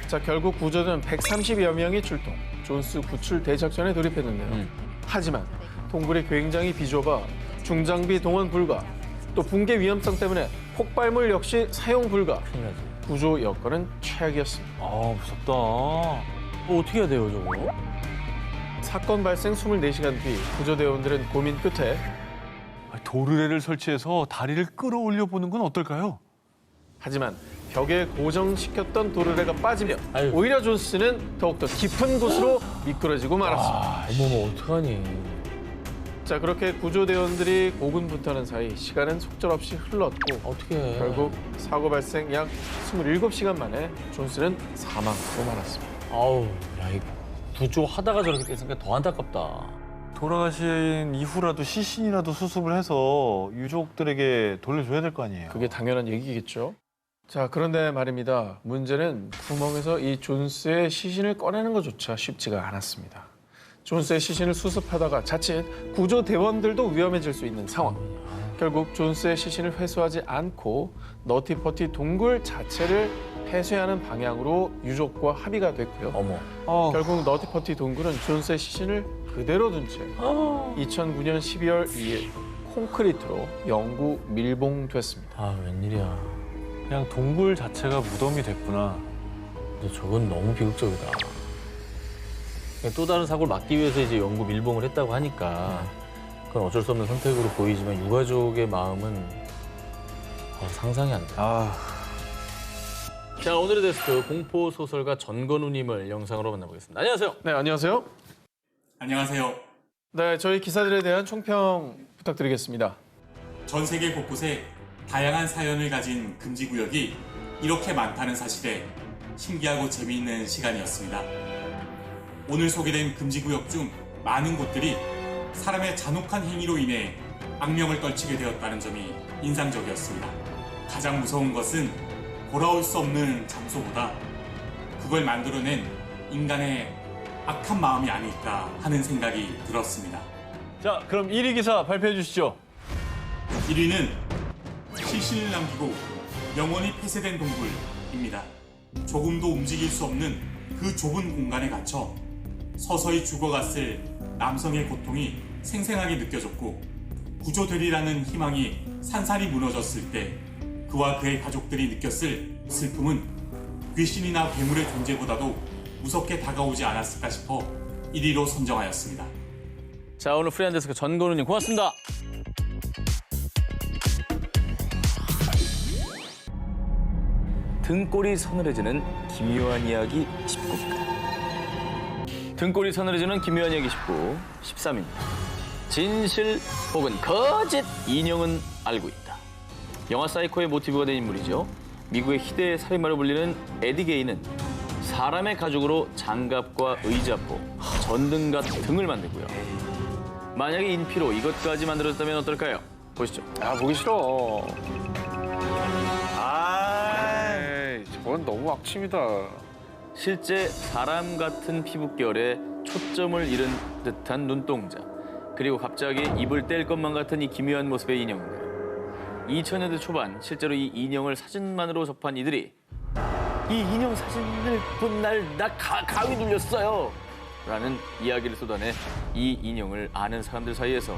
자, 결국 구조대는 130여 명이 출동. 존스 구출 대작전에 돌입했는데요. 하지만 동굴이 굉장히 비좁아 중장비 동원 불가, 또 붕괴 위험성 때문에 폭발물 역시 사용 불가. 큰일 나지. 구조 여건은 최악이었습니다. 아, 무섭다. 어떻게 해야 돼요 저거? 사건 발생 24시간 뒤 구조대원들은 고민 끝에 도르래를 설치해서 다리를 끌어올려 보는 건 어떨까요? 하지만 벽에 고정시켰던 도르래가 빠지며 아유. 오히려 존스는 더욱더 깊은 곳으로 미끄러지고 말았습니다. 어머머 어떡하니. 자, 그렇게 구조대원들이 고군분투하는 사이 시간은 속절없이 흘렀고 어떻게 해. 결국 사고 발생 약 27시간 만에 존스는 사망하고 말았습니다. 아우 야 이 구조하다가 저렇게 됐으니까 더 안타깝다. 돌아가신 이후라도 시신이라도 수습을 해서 유족들에게 돌려줘야 될 거 아니에요. 그게 당연한 얘기겠죠. 자, 그런데 말입니다. 문제는 구멍에서 이 존스의 시신을 꺼내는 것조차 쉽지가 않았습니다. 존스의 시신을 수습하다가 자칫 구조대원들도 위험해질 수 있는 상황. 결국 존스의 시신을 회수하지 않고 너티퍼티 동굴 자체를 폐쇄하는 방향으로 유족과 합의가 됐고요. 어머. 결국 너티퍼티 동굴은 존스의 시신을 그대로 둔 채 2009년 12월 2일 콘크리트로 영구 밀봉됐습니다. 아 웬일이야. 그냥 동굴 자체가 무덤이 됐구나. 근데 저건 너무 비극적이다. 또 다른 사고를 막기 위해서 이제 영구 밀봉을 했다고 하니까 그건 어쩔 수 없는 선택으로 보이지만 유가족의 마음은 상상이 안 돼. 자, 오늘의 데스크 공포 소설가 전건우님을 영상으로 만나보겠습니다. 안녕하세요. 네, 안녕하세요. 안녕하세요. 네, 저희 기사들에 대한 총평 부탁드리겠습니다. 전 세계 곳곳에 다양한 사연을 가진 금지구역이 이렇게 많다는 사실에 신기하고 재미있는 시간이었습니다. 오늘 소개된 금지구역 중 많은 곳들이 사람의 잔혹한 행위로 인해 악명을 떨치게 되었다는 점이 인상적이었습니다. 가장 무서운 것은 돌아올 수 없는 장소보다 그걸 만들어낸 인간의 악한 마음이 아닐까 하는 생각이 들었습니다. 자, 그럼 1위 기사 발표해 주시죠. 1위는 시신을 남기고 영원히 폐쇄된 동굴입니다. 조금도 움직일 수 없는 그 좁은 공간에 갇혀 서서히 죽어갔을 남성의 고통이 생생하게 느껴졌고 구조되리라는 희망이 산산이 무너졌을 때 그와 그의 가족들이 느꼈을 슬픔은 귀신이나 괴물의 존재보다도 무섭게 다가오지 않았을까 싶어 1위로 선정하였습니다. 자, 오늘 프리한 데스크 전건우님 고맙습니다. 등골이 서늘해지는 기묘한 이야기 19입니다. 등골이 서늘해지는 기묘한 이야기 19, 13입니다. 진실 혹은 거짓 인형은 알고 있다. 영화 사이코의 모티브가 된 인물이죠. 미국의 희대의 살인마로 불리는 에디 게이는 사람의 가죽으로 장갑과 의자포, 전등과 등을 만들고요. 만약에 인피로 이것까지 만들어졌다면 어떨까요? 보시죠. 아, 보기 싫어. 저건 너무 악취입니다. 실제 사람 같은 피부결에 초점을 잃은 듯한 눈동자, 그리고 갑자기 입을 뗄 것만 같은 이 기묘한 모습의 인형인가요? 2000년대 초반 실제로 이 인형을 사진만으로 접한 이들이 이 인형 사진을 본 날 나 가위 눌렸어요 라는 이야기를 쏟아내 이 인형을 아는 사람들 사이에서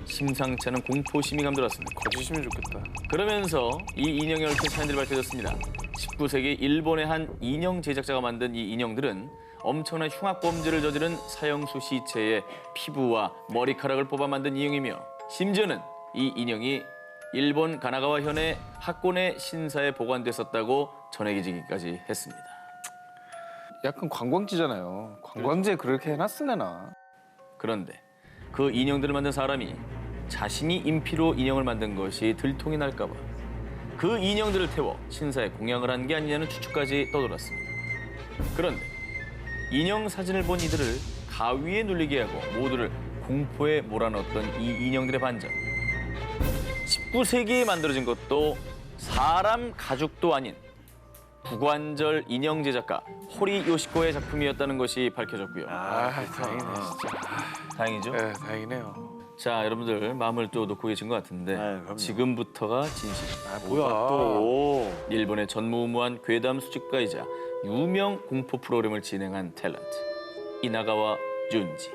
심상치 않은 공포심이 감돌았습니다. 거짓이면 좋겠다. 그러면서 이 인형에 얽힌 사연들이 밝혀졌습니다. 19세기 일본의 한 인형 제작자가 만든 이 인형들은 엄청난 흉악범죄를 저지른 사형수 시체의 피부와 머리카락을 뽑아 만든 인형이며 심지어는 이 인형이 일본 가나가와 현의 학곤의 신사에 보관됐었다고 전해지기까지 했습니다. 약간 관광지잖아요. 관광지에 그렇게 해놨으려나. 그런데 그 인형들을 만든 사람이 자신이 인피로 인형을 만든 것이 들통이 날까 봐 그 인형들을 태워 신사에 공양을 한 게 아니냐는 추측까지 떠돌았습니다. 그런데 인형 사진을 본 이들을 가위에 눌리게 하고 모두를 공포에 몰아넣었던 이 인형들의 반전. 19세기에 만들어진 것도 사람 가죽도 아닌 구관절 인형 제작가 호리 요시코의 작품이었다는 것이 밝혀졌고요. 다행이네 진짜. 다행이죠? 네, 다행이네요. 자, 여러분들 마음을 또 놓고 계신 것 같은데 그럼요. 지금부터가 진실입니다. 뭐야 또. 일본의 전무후무한 괴담 수집가이자 유명 공포 프로그램을 진행한 탤런트 이나가와 준지.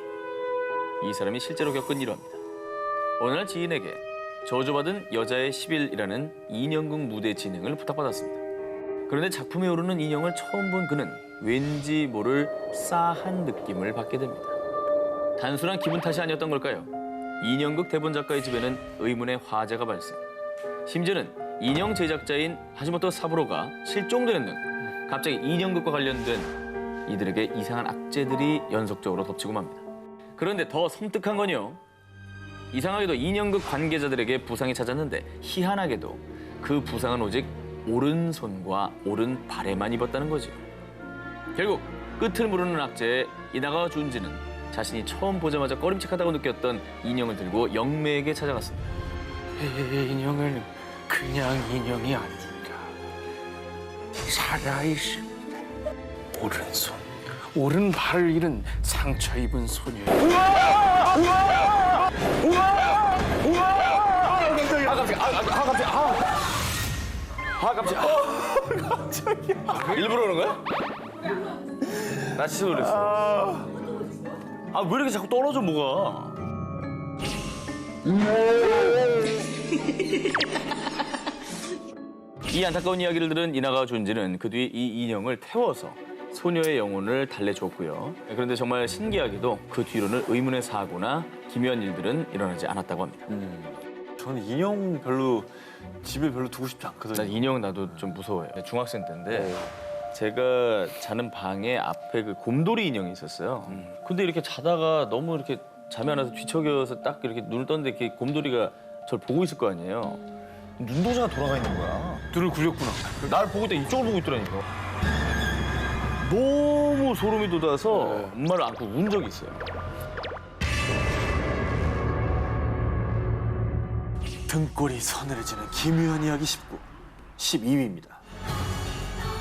이 사람이 실제로 겪은 일화입니다. 어느 날 지인에게 저주받은 여자의 10일이라는 인형극 무대 진행을 부탁받았습니다. 그런데 작품에 오르는 인형을 처음 본 그는 왠지 모를 싸한 느낌을 받게 됩니다. 단순한 기분 탓이 아니었던 걸까요? 인형극 대본 작가의 집에는 의문의 화재가 발생. 심지어는 인형 제작자인 하지모토 사부로가 실종되는 등 갑자기 인형극과 관련된 이들에게 이상한 악재들이 연속적으로 덮치고 맙니다. 그런데 더 섬뜩한 건요. 이상하게도 인형극 관계자들에게 부상이 찾았는데 희한하게도 그 부상은 오직 오른손과 오른발에만 입었다는 거죠. 결국 끝을 모르는 악재에 이나가와 준지는 자신이 처음 보자마자 꺼림칙하다고 느꼈던 인형을 들고 영매에게 찾아갔습니다. 이 인형은 그냥 인형이 아닙니다. 살아있습니다. 오른손, 오른발을 잃은 상처 입은 소녀. 일부러 그런 거야? 나 진짜 놀랐어. 왜 이렇게 자꾸 떨어져 뭐가? 이 안타까운 이야기를 들은 이나가와 준지는 그 뒤 이 인형을 태워서 소녀의 영혼을 달래주었고요. 그런데 정말 신기하게도 그 뒤로는 의문의 사고나 기묘한 일들은 일어나지 않았다고 합니다. 저는 인형 별로 집에 별로 두고 싶지 않거든요. 난 인형 나도 좀 무서워요. 중학생 때인데 제가 자는 방에 앞에 그 곰돌이 인형이 있었어요. 근데 이렇게 자다가 너무 이렇게 잠이 안 와서 뒤척여서 딱 이렇게 눈을 떴는데 이렇게 곰돌이가 저를 보고 있을 거 아니에요. 눈동자가 돌아가 있는 거야. 눈을 굴렸구나. 날 보고 있다 이쪽을 보고 있더라니까. 너무 소름이 돋아서 엄마를 안고 운 적이 있어요. 등골이 서늘해지는 기묘한 이야기 19, 12위입니다.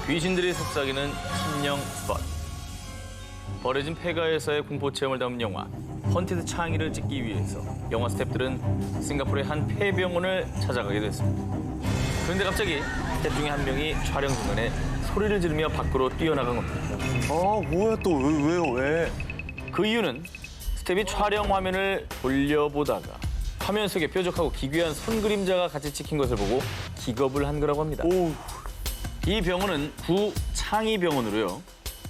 귀신들이 속삭이는 신령 스팟. 버려진 폐가에서의 공포 체험을 담은 영화 헌티드 창의를 찍기 위해서 영화 스태프들은 싱가포르의 한 폐병원을 찾아가게 됐습니다. 그런데 갑자기 스태프 중에 한 명이 촬영 중간에 소리를 지르며 밖으로 뛰어나간 겁니다. 뭐야 또 왜요 왜? 그 이유는 스텝이 촬영 화면을 돌려보다가 화면 속에 뾰족하고 기괴한 손 그림자가 같이 찍힌 것을 보고 기겁을 한 거라고 합니다. 이 병원은 구 창의병원으로요.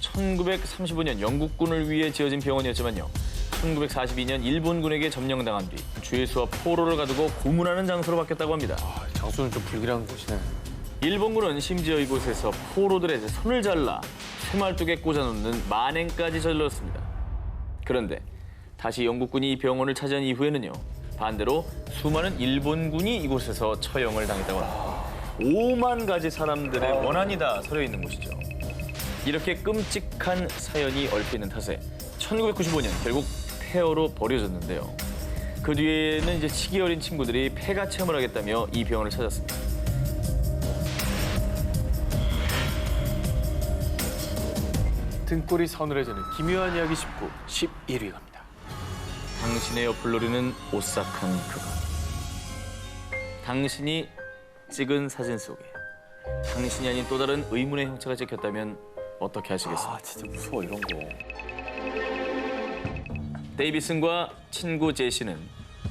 1935년 영국군을 위해 지어진 병원이었지만요. 1942년 일본군에게 점령당한 뒤 죄수와 포로를 가두고 고문하는 장소로 바뀌었다고 합니다. 장소는 좀 불길한 곳이네. 일본군은 심지어 이곳에서 포로들의 손을 잘라 쇠말뚝에 꽂아놓는 만행까지 저질렀습니다. 그런데 다시 영국군이 이 병원을 차지한 이후에는요. 반대로 수많은 일본군이 이곳에서 처형을 당했다고 합니다. 5만 가지 사람들의 원한이 다 서려 있는 곳이죠. 이렇게 끔찍한 사연이 얽혀있는 탓에 1995년 결국 폐허로 버려졌는데요. 그 뒤에는 이제 치기 어린 친구들이 폐가 체험을 하겠다며 이 병원을 찾았습니다. 등골이 서늘해지는 기묘한 이야기 19, 11위 갑니다. 당신의 옆을 노리는 오싹한 그가. 당신이 찍은 사진 속에 당신이 아닌 또 다른 의문의 형체가 찍혔다면 어떻게 하시겠습니까? 진짜 무서워 이런 거. 데이비슨과 친구 제시는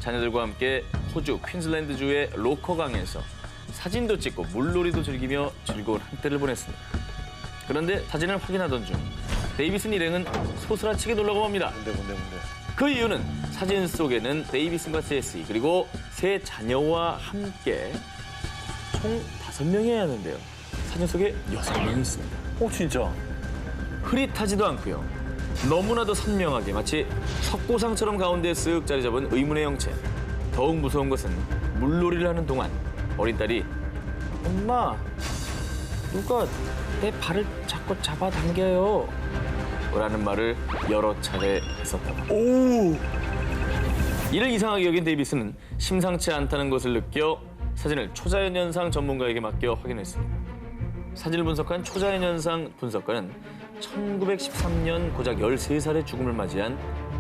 자녀들과 함께 호주 퀸즐랜드주의 로커강에서 사진도 찍고 물놀이도 즐기며 즐거운 한때를 보냈습니다. 그런데 사진을 확인하던 중 데이비슨 일행은 소스라치게 놀라고 맙니다. 뭔데. 그 이유는 사진 속에는 데이비슨과 제시 그리고 세 자녀와 함께 총 5명이어야 하는데요. 사진 속에 6명이 있습니다. 진짜. 흐릿하지도 않고요. 너무나도 선명하게 마치 석고상처럼 가운데 쓱 자리 잡은 의문의 형체. 더욱 무서운 것은 물놀이를 하는 동안 어린 딸이 엄마, 누가 내 발을 자꾸 잡아당겨요 라는 말을 여러 차례 했었다고. 이를 이상하게 여긴 데이비스는 심상치 않다는 것을 느껴 사진을 초자연 현상 전문가에게 맡겨 확인했습니다. 사진을 분석한 초자연 현상 분석가는 1913년 고작 13살의 죽음을 맞이한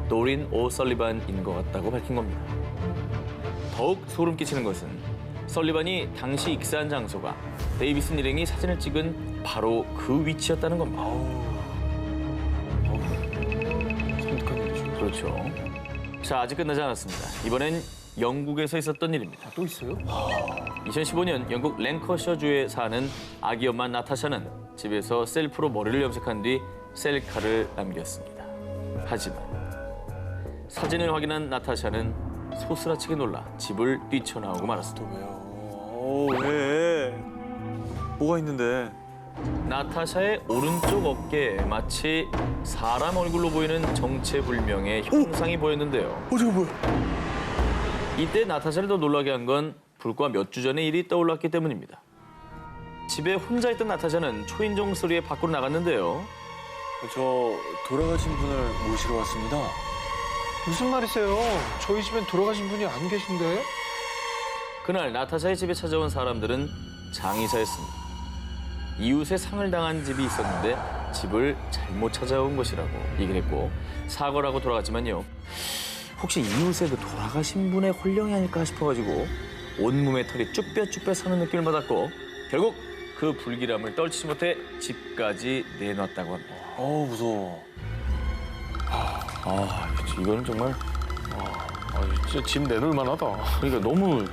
도린 오설리반인 것 같다고 밝힌 겁니다. 더욱 소름 끼치는 것은 설리반이 당시 익사한 장소가 데이비슨 일행이 사진을 찍은 바로 그 위치였다는 겁니다. 섬뜩한 일이죠. 그렇죠. 자, 아직 끝나지 않았습니다. 이번엔 영국에서 있었던 일입니다. 또 있어요? 2015년 영국 랭커셔주에 사는 아기 엄마 나타샤는 집에서 셀프로 머리를 염색한 뒤 셀카를 남겼습니다. 하지만 사진을 확인한 나타샤는 소스라치게 놀라 집을 뛰쳐나오고 말았습니다. 왜? 뭐가 있는데? 나타샤의 오른쪽 어깨에 마치 사람 얼굴로 보이는 정체불명의 형상이 보였는데요. 저거 뭐야? 이때 나타샤를 더 놀라게 한 건 불과 몇 주 전의 일이 떠올랐기 때문입니다. 집에 혼자 있던 나타샤는 초인종 소리에 밖으로 나갔는데요. 저 돌아가신 분을 모시러 왔습니다. 무슨 말이세요? 저희 집엔 돌아가신 분이 안 계신데? 그날 나타샤의 집에 찾아온 사람들은 장의사였습니다. 이웃에 상을 당한 집이 있었는데 집을 잘못 찾아온 것이라고 얘기를 했고 사과를 하고 돌아갔지만요. 혹시 이웃의 그 돌아가신 분의 혼령이 아닐까 싶어가지고 온몸에 털이 쭈뼛쭈뼛 서는 느낌을 받았고 결국 그 불길함을 떨치지 못해 집까지 내놨다고 합니다. 무서워. 그치, 이거는 정말 진짜 집 내놓을 만하다. 그러니까 너무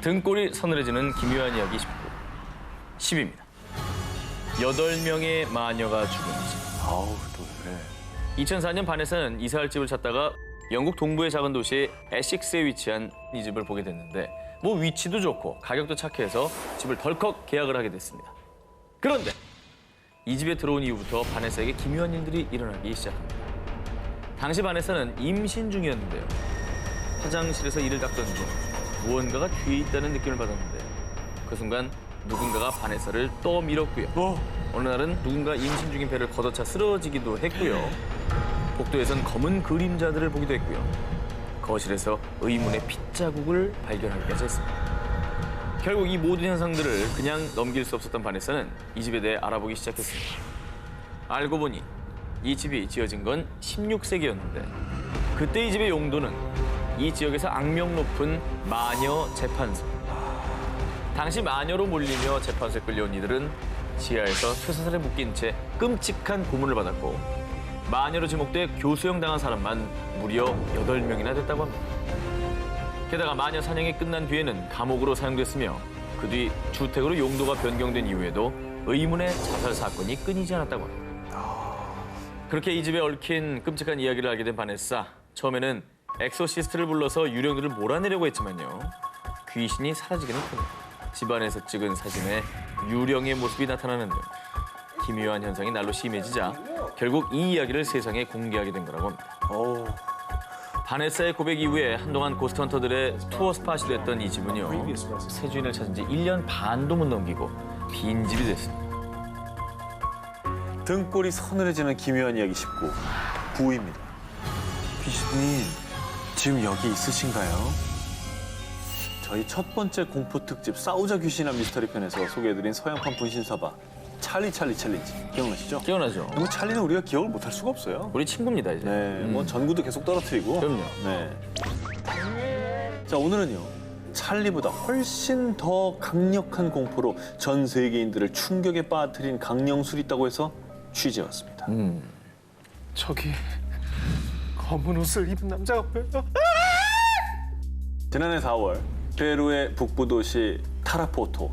등골이 서늘해지는 기묘한 이야기 19. 10입니다. 8명의 마녀가 죽은 집. 또 왜? 2004년 반에서는 이사할 집을 찾다가 영국 동부의 작은 도시 에식스에 위치한 이 집을 보게 됐는데 뭐 위치도 좋고 가격도 착해서 집을 덜컥 계약을 하게 됐습니다. 그런데 이 집에 들어온 이후부터 바네사에게 기묘한 일들이 일어나기 시작합니다. 당시 바네사는 임신 중이었는데요. 화장실에서 이를 닦던 중 무언가가 뒤에 있다는 느낌을 받았는데 그 순간 누군가가 바네사를 떠밀었고요. 어느 날은 누군가 임신 중인 배를 걷어차 쓰러지기도 했고요. 복도에선 검은 그림자들을 보기도 했고요. 거실에서 의문의 핏자국을 발견하기까지 했습니다. 결국 이 모든 현상들을 그냥 넘길 수 없었던 바네사는 이 집에 대해 알아보기 시작했습니다. 알고 보니 이 집이 지어진 건 16세기였는데 그때 이 집의 용도는 이 지역에서 악명 높은 마녀 재판소. 당시 마녀로 몰리며 재판소에 끌려온 이들은 지하에서 쇠사슬에 묶인 채 끔찍한 고문을 받았고 마녀로 지목돼 교수형 당한 사람만 무려 8명이나 됐다고 합니다. 게다가 마녀 사냥이 끝난 뒤에는 감옥으로 사용됐으며 그 뒤 주택으로 용도가 변경된 이후에도 의문의 자살 사건이 끊이지 않았다고 합니다. 그렇게 이 집에 얽힌 끔찍한 이야기를 알게 된 바네사. 처음에는 엑소시스트를 불러서 유령들을 몰아내려고 했지만요. 귀신이 사라지기는 커녕 집안에서 찍은 사진에 유령의 모습이 나타나는 등 기묘한 현상이 날로 심해지자 결국 이 이야기를 세상에 공개하게 된 거라고 합니다. 바네사의 고백 이후에 한동안 고스트헌터들의 투어 스팟이 됐던 이 집은요. 새 주인을 찾은 지 1년 반도 못 넘기고 빈집이 됐습니다. 등골이 서늘해지는 기묘한 이야기 19. 9입니다. 귀신님, 지금 여기 있으신가요? 저희 첫 번째 공포 특집 싸우자 귀신아 미스터리 편에서 소개해드린 서양판 분신사바 찰리 챌린지 기억나시죠? 기억나죠? 뭐 찰리는 우리가 기억을 못할 수가 없어요. 우리 친구입니다, 이제. 네, 뭐 전구도 계속 떨어뜨리고. 그럼요. 네. 자, 오늘은요. 찰리보다 훨씬 더 강력한 공포로 전 세계인들을 충격에 빠뜨린 강령술이 있다고 해서 취재해왔습니다. 저기 검은 옷을 입은 남자가 보여요. 지난해 4월 페루의 북부 도시 타라포토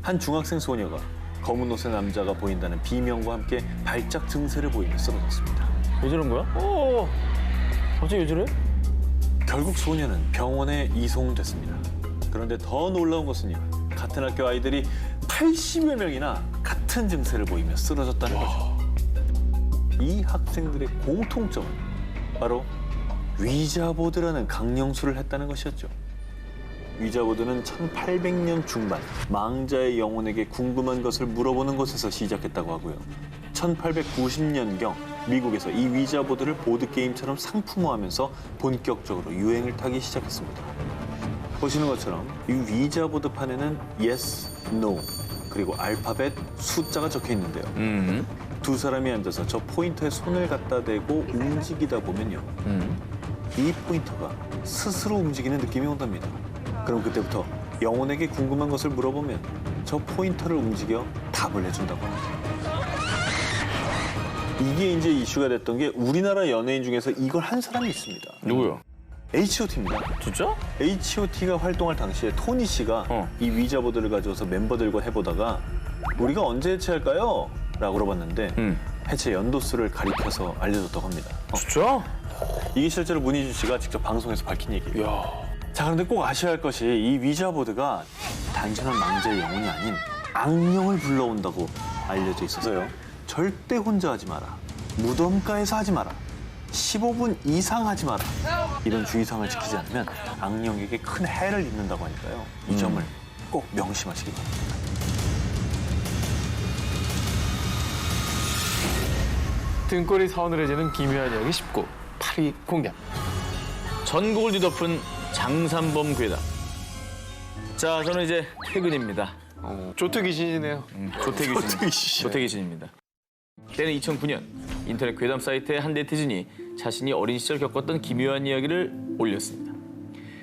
한 중학생 소녀가 검은 옷의 남자가 보인다는 비명과 함께 발작 증세를 보이며 쓰러졌습니다. 왜 저런 거야? 갑자기 왜 저래? 결국 소녀는 병원에 이송됐습니다. 그런데 더 놀라운 것은요. 같은 학교 아이들이 80여 명이나 같은 증세를 보이며 쓰러졌다는 거죠. 이 학생들의 공통점은 바로 위자보드라는 강령술을 했다는 것이었죠. 위자보드는 1800년 중반 망자의 영혼에게 궁금한 것을 물어보는 곳에서 시작했다고 하고요. 1890년경 미국에서 이 위자보드를 보드게임처럼 상품화하면서 본격적으로 유행을 타기 시작했습니다. 보시는 것처럼 이 위자보드판에는 yes, no, 그리고 알파벳, 숫자가 적혀 있는데요. 두 사람이 앉아서 저 포인터에 손을 갖다 대고 움직이다 보면요. 이 포인터가 스스로 움직이는 느낌이 온답니다. 그럼 그때부터 영혼에게 궁금한 것을 물어보면 저 포인터를 움직여 답을 해준다고 합니다. 이게 이제 이슈가 됐던 게 우리나라 연예인 중에서 이걸 한 사람이 있습니다. 누구요? H.O.T입니다. 진짜? H.O.T가 활동할 당시에 토니 씨가 이 위자보드를 가져와서 멤버들과 해보다가 우리가 언제 해체할까요? 라고 물어봤는데 해체 연도수를 가리켜서 알려줬다고 합니다. 진짜? 이게 실제로 문희준 씨가 직접 방송에서 밝힌 얘기예요. 자, 그런데 꼭 아셔야 할 것이 이 위자보드가 단순한 망자의 영혼이 아닌 악령을 불러온다고 알려져 있어서요. 절대 혼자 하지 마라. 무덤가에서 하지 마라. 15분 이상 하지 마라. 이런 주의사항을 지키지 않으면 악령에게 큰 해를 입는다고 하니까요. 이 점을 꼭 명심하시기 바랍니다. 등골이 서늘해지는 기묘한 이야기 19. 8위 공략. 전국을 뒤덮은 장산범 괴담. 자, 저는 이제 퇴근입니다. 조트 귀신이네요. 조태귀신입니다. 때는 2009년 인터넷 괴담 사이트의 한 네티즌이 자신이 어린 시절 겪었던 기묘한 이야기를 올렸습니다.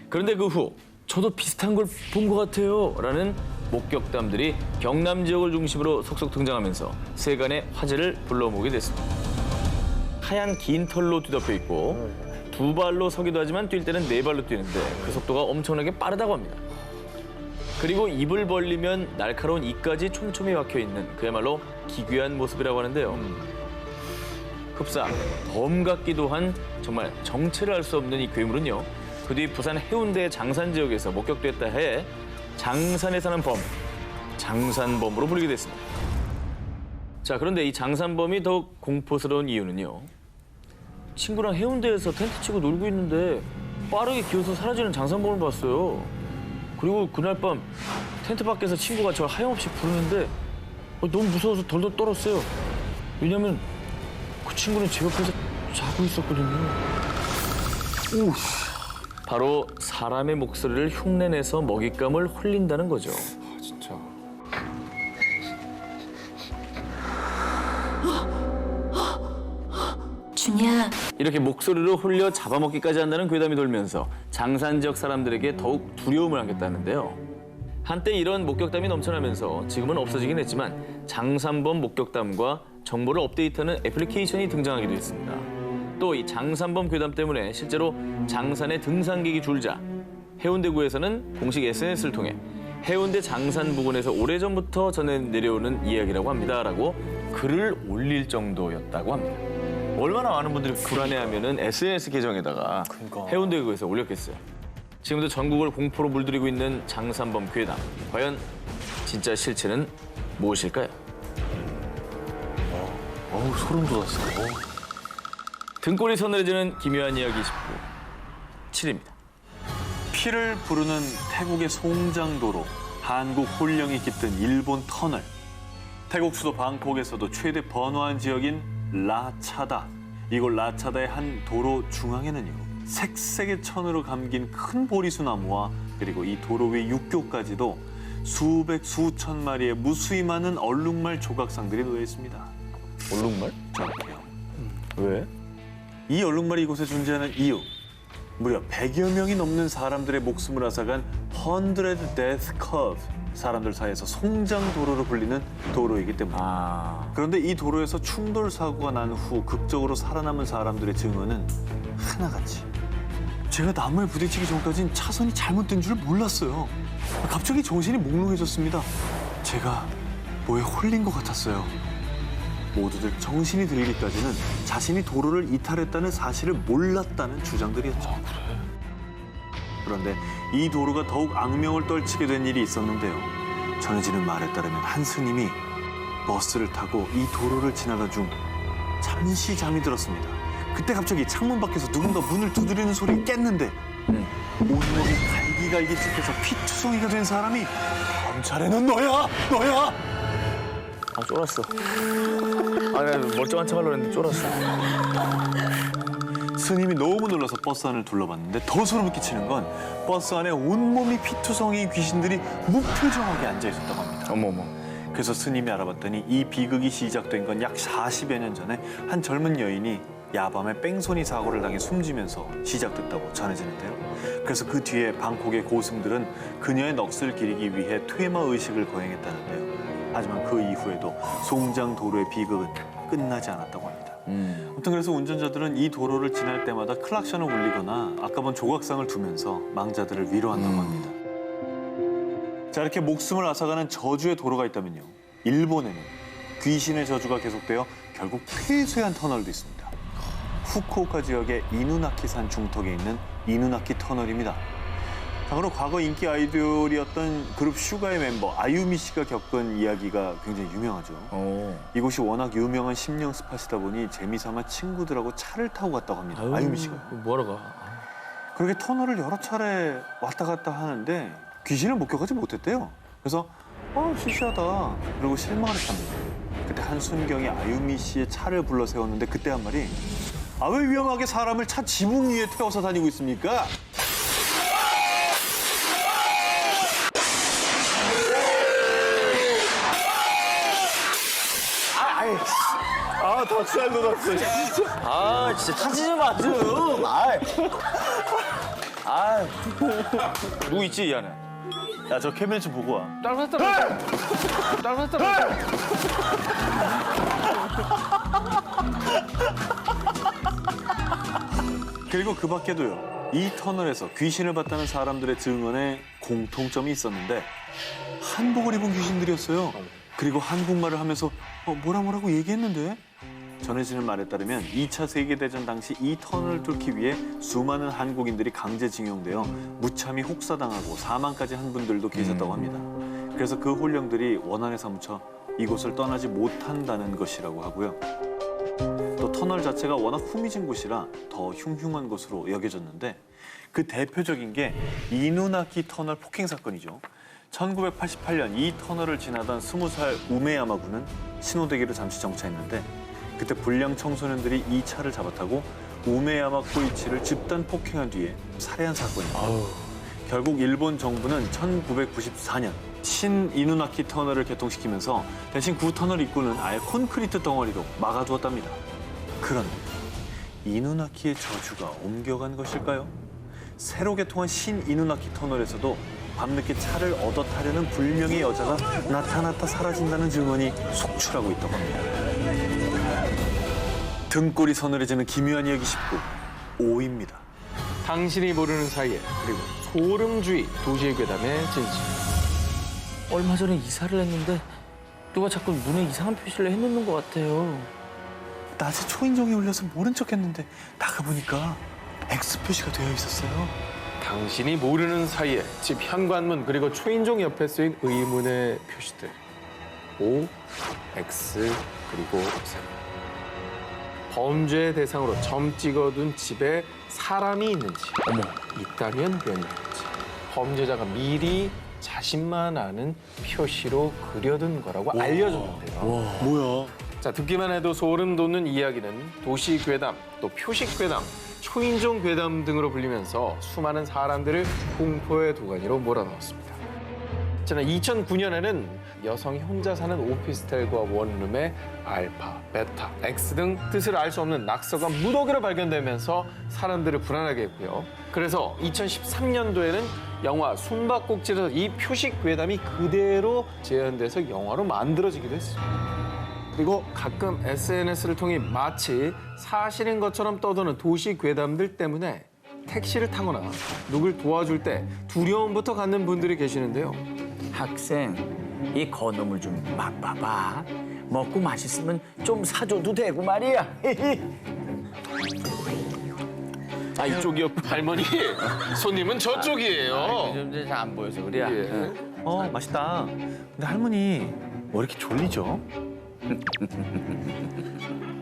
그런데 그 후 저도 비슷한 걸 본 것 같아요 라는 목격담들이 경남 지역을 중심으로 속속 등장하면서 세간의 화제를 불러모으게 됐습니다. 하얀 긴 털로 뒤덮여 있고 두 발로 서기도 하지만 뛸 때는 네 발로 뛰는데 그 속도가 엄청나게 빠르다고 합니다. 그리고 입을 벌리면 날카로운 이까지 촘촘히 박혀있는 그야말로 기괴한 모습이라고 하는데요. 흡사, 범 같기도 한 정말 정체를 알 수 없는 이 괴물은요. 그 뒤 부산 해운대 장산 지역에서 목격됐다 해 장산에 사는 범, 장산범으로 불리게 됐습니다. 자, 그런데 이 장산범이 더욱 공포스러운 이유는요. 친구랑 해운대에서 텐트 치고 놀고 있는데 빠르게 기어서 사라지는 장산범을 봤어요. 그리고 그날 밤 텐트 밖에서 친구가 저를 하염없이 부르는데 너무 무서워서 덜덜 떨었어요. 왜냐면 그 친구는 제 옆에서 자고 있었거든요. 오, 바로 사람의 목소리를 흉내내서 먹잇감을 홀린다는 거죠. 진짜. 준이야, 이렇게 목소리로 홀려 잡아먹기까지 한다는 괴담이 돌면서 장산 지역 사람들에게 더욱 두려움을 안겼다는데요. 한때 이런 목격담이 넘쳐나면서 지금은 없어지긴 했지만 장산범 목격담과 정보를 업데이트하는 애플리케이션이 등장하기도 했습니다. 또 이 장산범 괴담 때문에 실제로 장산의 등산객이 줄자 해운대구에서는 공식 SNS를 통해 해운대 장산부근에서 오래전부터 전해 내려오는 이야기라고 합니다라고 글을 올릴 정도였다고 합니다. 얼마나 많은 분들이 불안해하면은 SNS 계정에다가 해운대구에서 올렸겠어요. 지금도 전국을 공포로 물들이고 있는 장산범 괴담. 과연 진짜 실체는 무엇일까요? 소름 돋았어. 등골이 서늘해지는 기묘한 이야기 19. 7입니다. 피를 부르는 태국의 송장도로, 한국 홀령이 깃든 일본 터널. 태국 수도 방콕에서도 최대 번화한 지역인 라차다. 이곳 라차다의 한 도로 중앙에는요. 색색의 천으로 감긴 큰 보리수 나무와 그리고 이 도로 위 육교까지도 수백 수천 마리의 무수히 많은 얼룩말 조각상들이 놓여 있습니다. 얼룩말? 정확해요. 왜? 이 얼룩말이 이곳에 존재하는 이유. 무려 100여 명이 넘는 사람들의 목숨을 앗아간 100 Death Curve. 사람들 사이에서 송장도로로 불리는 도로이기 때문입니다. 그런데 이 도로에서 충돌 사고가 난 후 극적으로 살아남은 사람들의 증언은 하나같이 제가 나무에 부딪히기 전까진 차선이 잘못된 줄 몰랐어요. 갑자기 정신이 몽롱해졌습니다. 제가 뭐에 홀린 것 같았어요. 모두들 정신이 들기까지는 자신이 도로를 이탈했다는 사실을 몰랐다는 주장들이었죠. 그런데 이 도로가 더욱 악명을 떨치게 된 일이 있었는데요. 전해지는 말에 따르면 한 스님이 버스를 타고 이 도로를 지나던 중 잠시 잠이 들었습니다. 그때 갑자기 창문 밖에서 누군가 문을 두드리는 소리를 깼는데 온몸이 갈기갈기 찢겨서 피투성이가 된 사람이 다음 차례는 너야! 아 쫄았어. 아 내가 멀쩡한 척하려고 했는데 쫄았어. 스님이 너무 놀라서 버스 안을 둘러봤는데 더 소름 끼치는 건 버스 안에 온몸이 피투성이인 귀신들이 무표정하게 앉아 있었다고 합니다. 어머머. 그래서 스님이 알아봤더니 이 비극이 시작된 건 약 40여 년 전에 한 젊은 여인이 야밤에 뺑소니 사고를 당해 숨지면서 시작됐다고 전해지는데요. 그래서 그 뒤에 방콕의 고승들은 그녀의 넋을 기리기 위해 퇴마 의식을 거행했다는데요. 하지만 그 이후에도 송장 도로의 비극은 끝나지 않았다고 합니다. 아무튼 그래서 운전자들은 이 도로를 지날 때마다 클락션을 울리거나 아까 본 조각상을 두면서 망자들을 위로한다고 합니다. 자, 이렇게 목숨을 앗아가는 저주의 도로가 있다면요. 일본에는 귀신의 저주가 계속되어 결국 폐쇄한 터널도 있습니다. 후쿠오카 지역의 이누나키산 중턱에 있는 이누나키 터널입니다. 참고로 과거 인기 아이돌이었던 그룹 슈가의 멤버 아유미 씨가 겪은 이야기가 굉장히 유명하죠. 이곳이 워낙 유명한 심령 스팟이다 보니 재미삼아 친구들하고 차를 타고 갔다고 합니다. 아유미 씨가. 뭐하러 가? 그렇게 터널을 여러 차례 왔다 갔다 하는데 귀신을 목격하지 못했대요. 그래서 시시하다. 그리고 실망을 했답니다. 그때 한순경이 아유미 씨의 차를 불러 세웠는데 그때 한 말이 왜 위험하게 사람을 차 지붕 위에 태워서 다니고 있습니까? 닭살 돋았어. 아 진짜 타지 좀 마 좀. 누구 있지 이 안에? 야, 저 캐비넷 좀 보고 와. 그리고 그 밖에도요. 이 터널에서 귀신을 봤다는 사람들의 증언에 공통점이 있었는데 한복을 입은 귀신들이었어요. 그리고 한국말을 하면서 뭐라고 얘기했는데? 전해지는 말에 따르면 2차 세계대전 당시 이 터널을 뚫기 위해 수많은 한국인들이 강제징용되어 무참히 혹사당하고 사망까지 한 분들도 계셨다고 합니다. 그래서 그 혼령들이 원한에 사무쳐 이곳을 떠나지 못한다는 것이라고 하고요. 또 터널 자체가 워낙 후미진 곳이라 더 흉흉한 곳으로 여겨졌는데 그 대표적인 게 이누나키 터널 폭행 사건이죠. 1988년 이 터널을 지나던 20살 우메야마 군은 신호대기로 잠시 정차했는데 그때 불량 청소년들이 이 차를 잡아타고 우메야마 코이치를 집단 폭행한 뒤에 살해한 사건입니다. 결국 일본 정부는 1994년 신이누나키 터널을 개통시키면서 대신 그 터널 입구는 아예 콘크리트 덩어리로 막아두었답니다. 그런데 이누나키의 저주가 옮겨간 것일까요? 새로 개통한 신이누나키 터널에서도 밤늦게 차를 얻어 타려는 불명의 여자가 나타났다 사라진다는 증언이 속출하고 있다고 합니다. 등골이 서늘해지는 기묘한 이야기 19, 5입니다. 당신이 모르는 사이에 그리고 소름주의 도시의 괴담의 진실. 얼마 전에 이사를 했는데 누가 자꾸 문에 이상한 표시를 해놓는 것 같아요. 낮에 초인종이 울려서 모른 척했는데 나가보니까 X 표시가 되어 있었어요. 당신이 모르는 사이에 집 현관문 그리고 초인종 옆에 쓰인 의문의 표시들. O, X, 그리고 3. 범죄의 대상으로 점 찍어둔 집에 사람이 있는지, 있다면 몇 명인지, 범죄자가 미리 자신만 아는 표시로 그려둔 거라고 알려줬는데요. 뭐야? 자, 듣기만 해도 소름 돋는 이야기는 도시 괴담, 또 표식 괴담, 초인종 괴담 등으로 불리면서 수많은 사람들을 공포의 도가니로 몰아넣었습니다. 지난 2009년에는 여성이 혼자 사는 오피스텔과 원룸에 알파, 베타, X 등 뜻을 알 수 없는 낙서가 무더기로 발견되면서 사람들을 불안하게 했고요. 그래서 2013년도에는 영화 숨바꼭질에서 이 표식 괴담이 그대로 재현돼서 영화로 만들어지기도 했습니다. 그리고 가끔 SNS를 통해 마치 사실인 것처럼 떠도는 도시 괴담들 때문에 택시를 타거나 누굴 도와줄 때 두려움부터 갖는 분들이 계시는데요. 학생, 이 건어물 좀 맛봐봐. 먹고 맛있으면 좀 사줘도 되고 말이야. 아, 이쪽이었고 할머니. 손님은 저쪽이에요. 좀 잘 안 보여서 그래. 예. 맛있다. 근데 할머니 뭐 이렇게 졸리죠?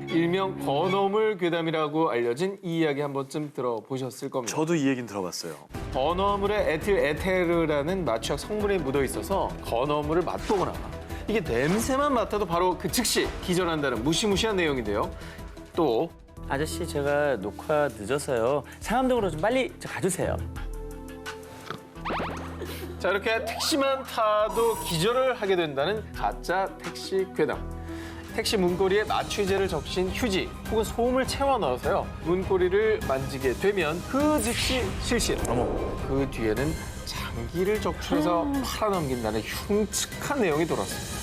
일명 건어물 괴담이라고 알려진 이 이야기 한 번쯤 들어보셨을 겁니다. 저도 이 얘기는 들어봤어요. 건어물에 에틸에테르라는 마취약 성분이 묻어 있어서 건어물을 맛보거나 이게 냄새만 맡아도 바로 그 즉시 기절한다는 무시무시한 내용인데요. 또 아저씨 제가 녹화 늦어서요. 상암동으로 좀 빨리 가주세요. 자, 이렇게 택시만 타도 기절을 하게 된다는 가짜 택시 괴담. 택시 문고리에 마취제를 적신 휴지 혹은 솜을 채워 넣어서요. 문고리를 만지게 되면 그 즉시 실신. 그 뒤에는 장기를 적출해서 팔아넘긴다는 흉측한 내용이 돌았습니다.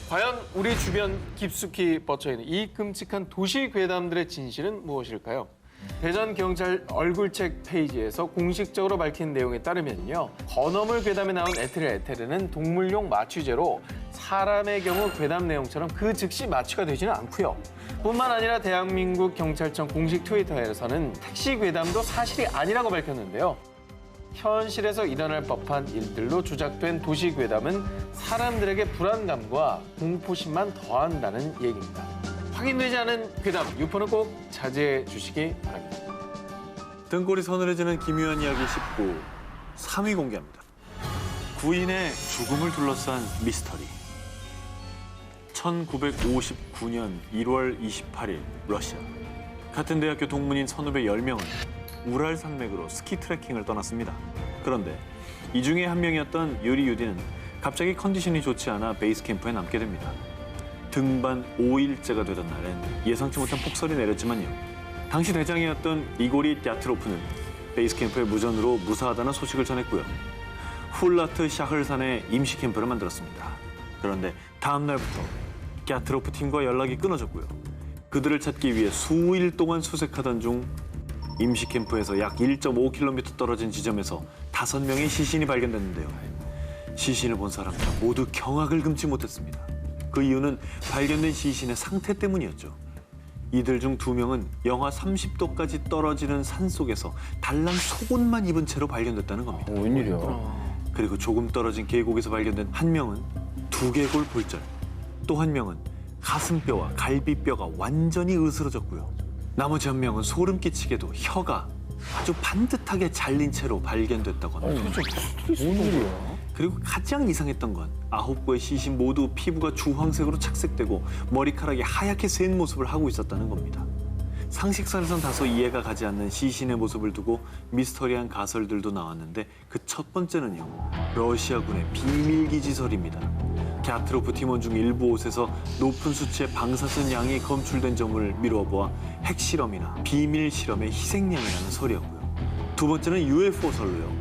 과연 우리 주변 깊숙이 뻗쳐있는 이 끔찍한 도시 괴담들의 진실은 무엇일까요? 대전경찰 얼굴책 페이지에서 공식적으로 밝힌 내용에 따르면요. 건어물 괴담에 나온 에틸에테르는 동물용 마취제로 사람의 경우 괴담 내용처럼 그 즉시 마취가 되지는 않고요. 뿐만 아니라 대한민국 경찰청 공식 트위터에서는 택시 괴담도 사실이 아니라고 밝혔는데요. 현실에서 일어날 법한 일들로 조작된 도시 괴담은 사람들에게 불안감과 공포심만 더한다는 얘기입니다. 확인되지 않은 괴담, 유포는 꼭 자제해 주시기 바랍니다. 등골이 서늘해지는 기묘한 이야기 19, 3위 공개합니다. 구인의 죽음을 둘러싼 미스터리. 1959년 1월 28일 러시아. 같은 대학교 동문인 선후배 10명은 우랄 산맥으로 스키 트레킹을 떠났습니다. 그런데 이 중에 한 명이었던 유리 유디는 갑자기 컨디션이 좋지 않아 베이스 캠프에 남게 됩니다. 등반 5일째가 되던 날엔 예상치 못한 폭설이 내렸지만요. 당시 대장이었던 이고리 갸트로프는 베이스 캠프에 무전으로 무사하다는 소식을 전했고요. 훌라트 샤흐르산에 임시 캠프를 만들었습니다. 그런데 다음 날부터 갸트로프 팀과 연락이 끊어졌고요. 그들을 찾기 위해 수일 동안 수색하던 중 임시 캠프에서 약 1.5km 떨어진 지점에서 5명의 시신이 발견됐는데요. 시신을 본 사람들 모두 경악을 금치 못했습니다. 그 이유는 발견된 시신의 상태 때문이었죠. 이들 중 2명은 영하 30도까지 떨어지는 산속에서 달랑 속옷만 입은 채로 발견됐다는 겁니다. 웬일이야? 그리고 조금 떨어진 계곡에서 발견된 한 명은 두개골 골절, 또 한 명은 가슴뼈와 갈비뼈가 완전히 으스러졌고요. 나머지 한 명은 소름 끼치게도 혀가 아주 반듯하게 잘린 채로 발견됐다고 합니다. 그리고 가장 이상했던 건 9구의 시신 모두 피부가 주황색으로 착색되고 머리카락이 하얗게 센 모습을 하고 있었다는 겁니다. 상식선에선 다소 이해가 가지 않는 시신의 모습을 두고 미스터리한 가설들도 나왔는데 그 첫 번째는요. 러시아군의 비밀기지설입니다. 갸트로프 팀원 중 일부 옷에서 높은 수치의 방사선 양이 검출된 점을 미루어 보아 핵실험이나 비밀 실험의 희생양이라는 설이었고요. 두 번째는 UFO설로요.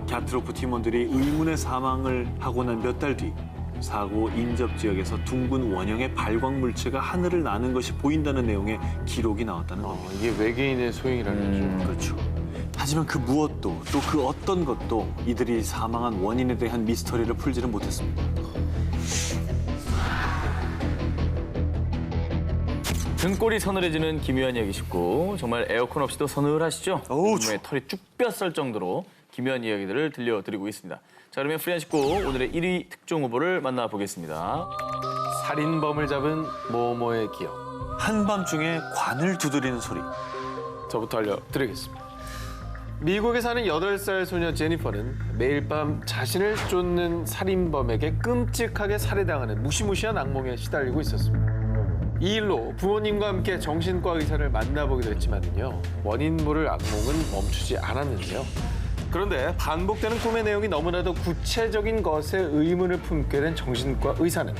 갸트로프 팀원들이 의문의 사망을 하고 난 몇 달 뒤 사고 인접 지역에서 둥근 원형의 발광 물체가 하늘을 나는 것이 보인다는 내용의 기록이 나왔다는 겁니다. 이게 외계인의 소행이라는 거죠. 그렇죠. 하지만 그 무엇도 또 그 어떤 것도 이들이 사망한 원인에 대한 미스터리를 풀지는 못했습니다. 등골이 서늘해지는 기묘한 이야기 쉽고 정말 에어컨 없이도 서늘하시죠? 몸에 털이 쭉 뼈썰 정도로 기묘한 이야기들을 들려드리고 있습니다. 자, 그러면 프리한 식구 오늘의 1위 특종 후보를 만나보겠습니다. 살인범을 잡은 모모의 기억. 한밤중에 관을 두드리는 소리. 저부터 알려드리겠습니다. 미국에 사는 8살 소녀 제니퍼는 매일 밤 자신을 쫓는 살인범에게 끔찍하게 살해당하는 무시무시한 악몽에 시달리고 있었습니다. 이 일로 부모님과 함께 정신과 의사를 만나보기도 했지만요. 원인 모를 악몽은 멈추지 않았는데요. 그런데 반복되는 꿈의 내용이 너무나도 구체적인 것에 의문을 품게 된 정신과 의사는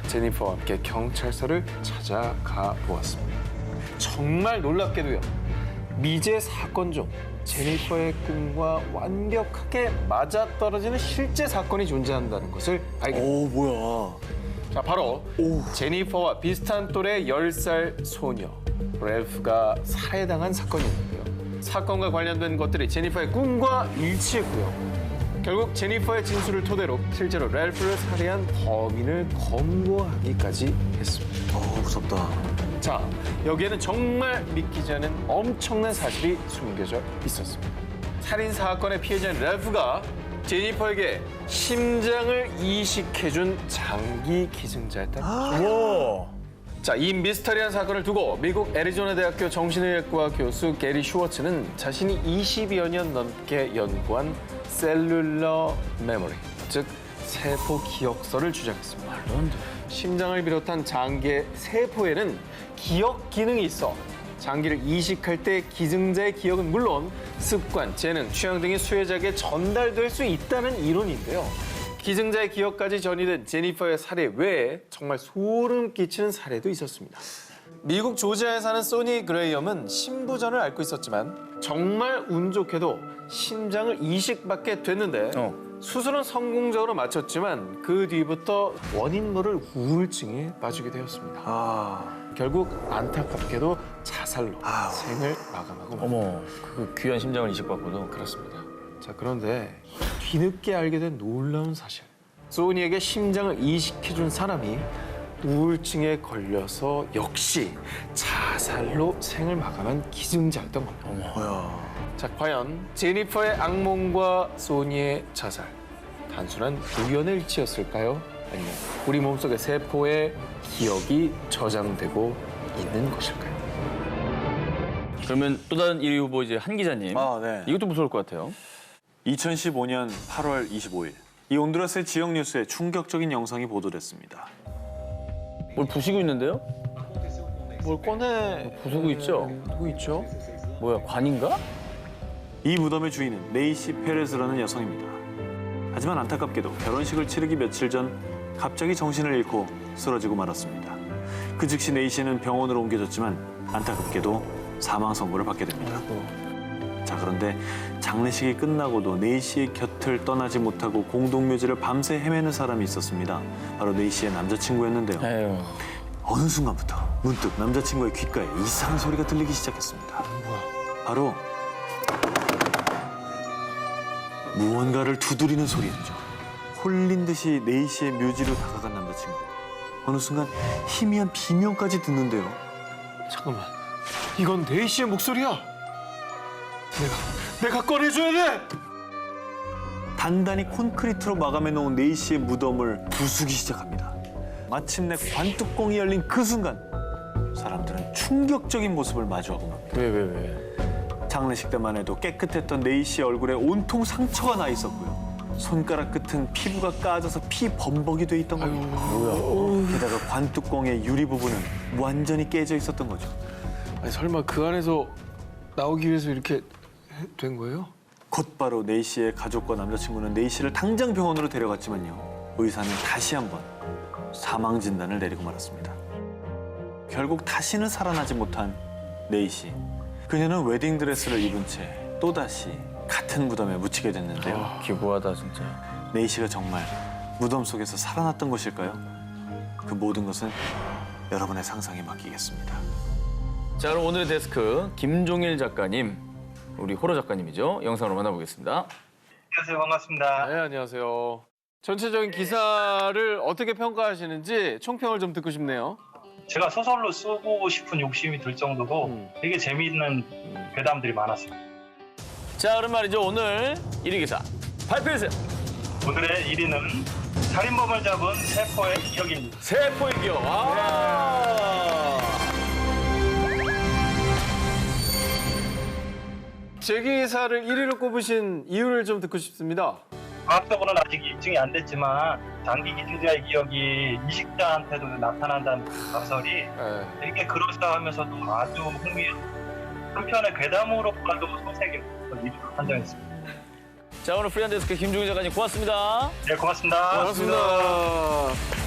제니퍼와 함께 경찰서를 찾아가 보았습니다. 정말 놀랍게도요. 미제 사건 중 제니퍼의 꿈과 완벽하게 맞아떨어지는 실제 사건이 존재한다는 것을 발견했습니다. 뭐야. 자, 바로 제니퍼와 비슷한 또래 10살 소녀 랠프가 살해당한 사건이었는데요. 사건과 관련된 것들이 제니퍼의 꿈과 일치했고요. 결국 제니퍼의 진술을 토대로 실제로 랠프를 살해한 범인을 검거하기까지 했습니다. 무섭다. 자, 여기에는 정말 믿기지 않은 엄청난 사실이 숨겨져 있었습니다. 살인 사건의 피해자인 랠프가 제니퍼에게 심장을 이식해준 장기 기증자였다. 자, 이 미스터리한 사건을 두고 미국 애리조나 대학교 정신의학과 교수 게리 슈워츠는 자신이 20여 년 넘게 연구한 셀룰러 메모리, 즉 세포 기억서를 주장했습니다. 심장을 비롯한 장기의 세포에는 기억 기능이 있어 장기를 이식할 때 기증자의 기억은 물론 습관, 재능, 취향 등이 수혜자에게 전달될 수 있다는 이론인데요. 기증자의 기억까지 전이된 제니퍼의 사례 외에 정말 소름 끼치는 사례도 있었습니다. 미국 조지아에 사는 소니 그레이엄은 신부전을 앓고 있었지만 정말 운 좋게도 심장을 이식받게 됐는데 수술은 성공적으로 마쳤지만 그 뒤부터 원인 모를 우울증에 빠지게 되었습니다. 결국 안타깝게도 자살로 생을 마감하고 어머, 그 귀한 심장을 이식받고도. 그렇습니다. 자, 그런데 뒤늦게 알게 된 놀라운 사실. 소니에게 심장을 이식해준 사람이 우울증에 걸려서 역시 자살로 생을 마감한 기증자였던 겁니다. 자, 과연 제니퍼의 악몽과 소니의 자살, 단순한 우연의 일치였을까요? 아니면 우리 몸속의 세포에 기억이 저장되고 있는 것일까요? 그러면 또 다른 1위 후보 이제 한 기자님. 네. 이것도 무서울 것 같아요. 2015년 8월 25일 이 온두라스의 지역 뉴스에 충격적인 영상이 보도됐습니다. 뭘 부시고 있는데요? 뭘 꺼내 부수고 있죠? 누구 있죠? 뭐야, 관인가? 이 무덤의 주인은 네이시 페레즈라는 여성입니다. 하지만 안타깝게도 결혼식을 치르기 며칠 전 갑자기 정신을 잃고 쓰러지고 말았습니다. 그 즉시 네이시는 병원으로 옮겨졌지만 안타깝게도 사망 선고를 받게 됩니다. 자, 그런데 장례식이 끝나고도 네이시의 곁을 떠나지 못하고 공동묘지를 밤새 헤매는 사람이 있었습니다. 바로 네이시의 남자친구였는데요. 에휴. 어느 순간부터 문득 남자친구의 귓가에 이상한 소리가 들리기 시작했습니다. 바로 무언가를 두드리는 소리였죠. 홀린 듯이 네이시의 묘지로 다가간 남자친구. 어느 순간 희미한 비명까지 듣는데요. 잠깐만, 이건 네이시의 목소리야. 내가 꺼내줘야 돼. 단단히 콘크리트로 마감해 놓은 네이시의 무덤을 부수기 시작합니다. 마침내 관뚜껑이 열린 그 순간 사람들은 충격적인 모습을 마주하고 맙니다. 왜? 장례식 때만 해도 깨끗했던 네이시의 얼굴에 온통 상처가 나 있었고요. 손가락 끝은 피부가 까져서 피 범벅이 돼 있던 겁니다. 게다가 관뚜껑의 유리 부분은 완전히 깨져 있었던 거죠. 아니, 설마 그 안에서 나오기 위해서 이렇게 된 거예요? 곧바로 네이시의 가족과 남자친구는 네이시를 당장 병원으로 데려갔지만요. 의사는 다시 한번 사망 진단을 내리고 말았습니다. 결국 다시는 살아나지 못한 네이시. 그녀는 웨딩드레스를 입은 채 또다시 같은 무덤에 묻히게 됐는데요. 기구하다 진짜. 네이시가 정말 무덤 속에서 살아났던 것일까요? 그 모든 것은 여러분의 상상에 맡기겠습니다. 자, 그럼 오늘의 데스크 김종일 작가님, 우리 호러 작가님이죠. 영상으로 만나보겠습니다. 안녕하세요. 반갑습니다. 네, 안녕하세요. 전체적인 기사를 어떻게 평가하시는지 총평을 좀 듣고 싶네요. 제가 소설로 쓰고 싶은 욕심이 들 정도로 되게 재미있는 괴담들이 많았어요. 자, 그럼 말이죠. 오늘 1위 기사 발표해주세요. 오늘의 1위는 살인범을 잡은 세포의 기억입니다. 세포의 기억. 제 기사를 1위로 꼽으신 이유를 좀 듣고 싶습니다. 과학적으로는 아직 입증이 안 됐지만 장기 기증자의 기억이 이식자한테도 나타난다는 가설이 되게 그럴싸하면서도 아주 흥미로운 한편의 괴담으로 봐도 소색이 1위로 판정했습니다. 자, 오늘 프리한 데스크 김종일 작가님 고맙습니다. 네, 고맙습니다. 고맙습니다.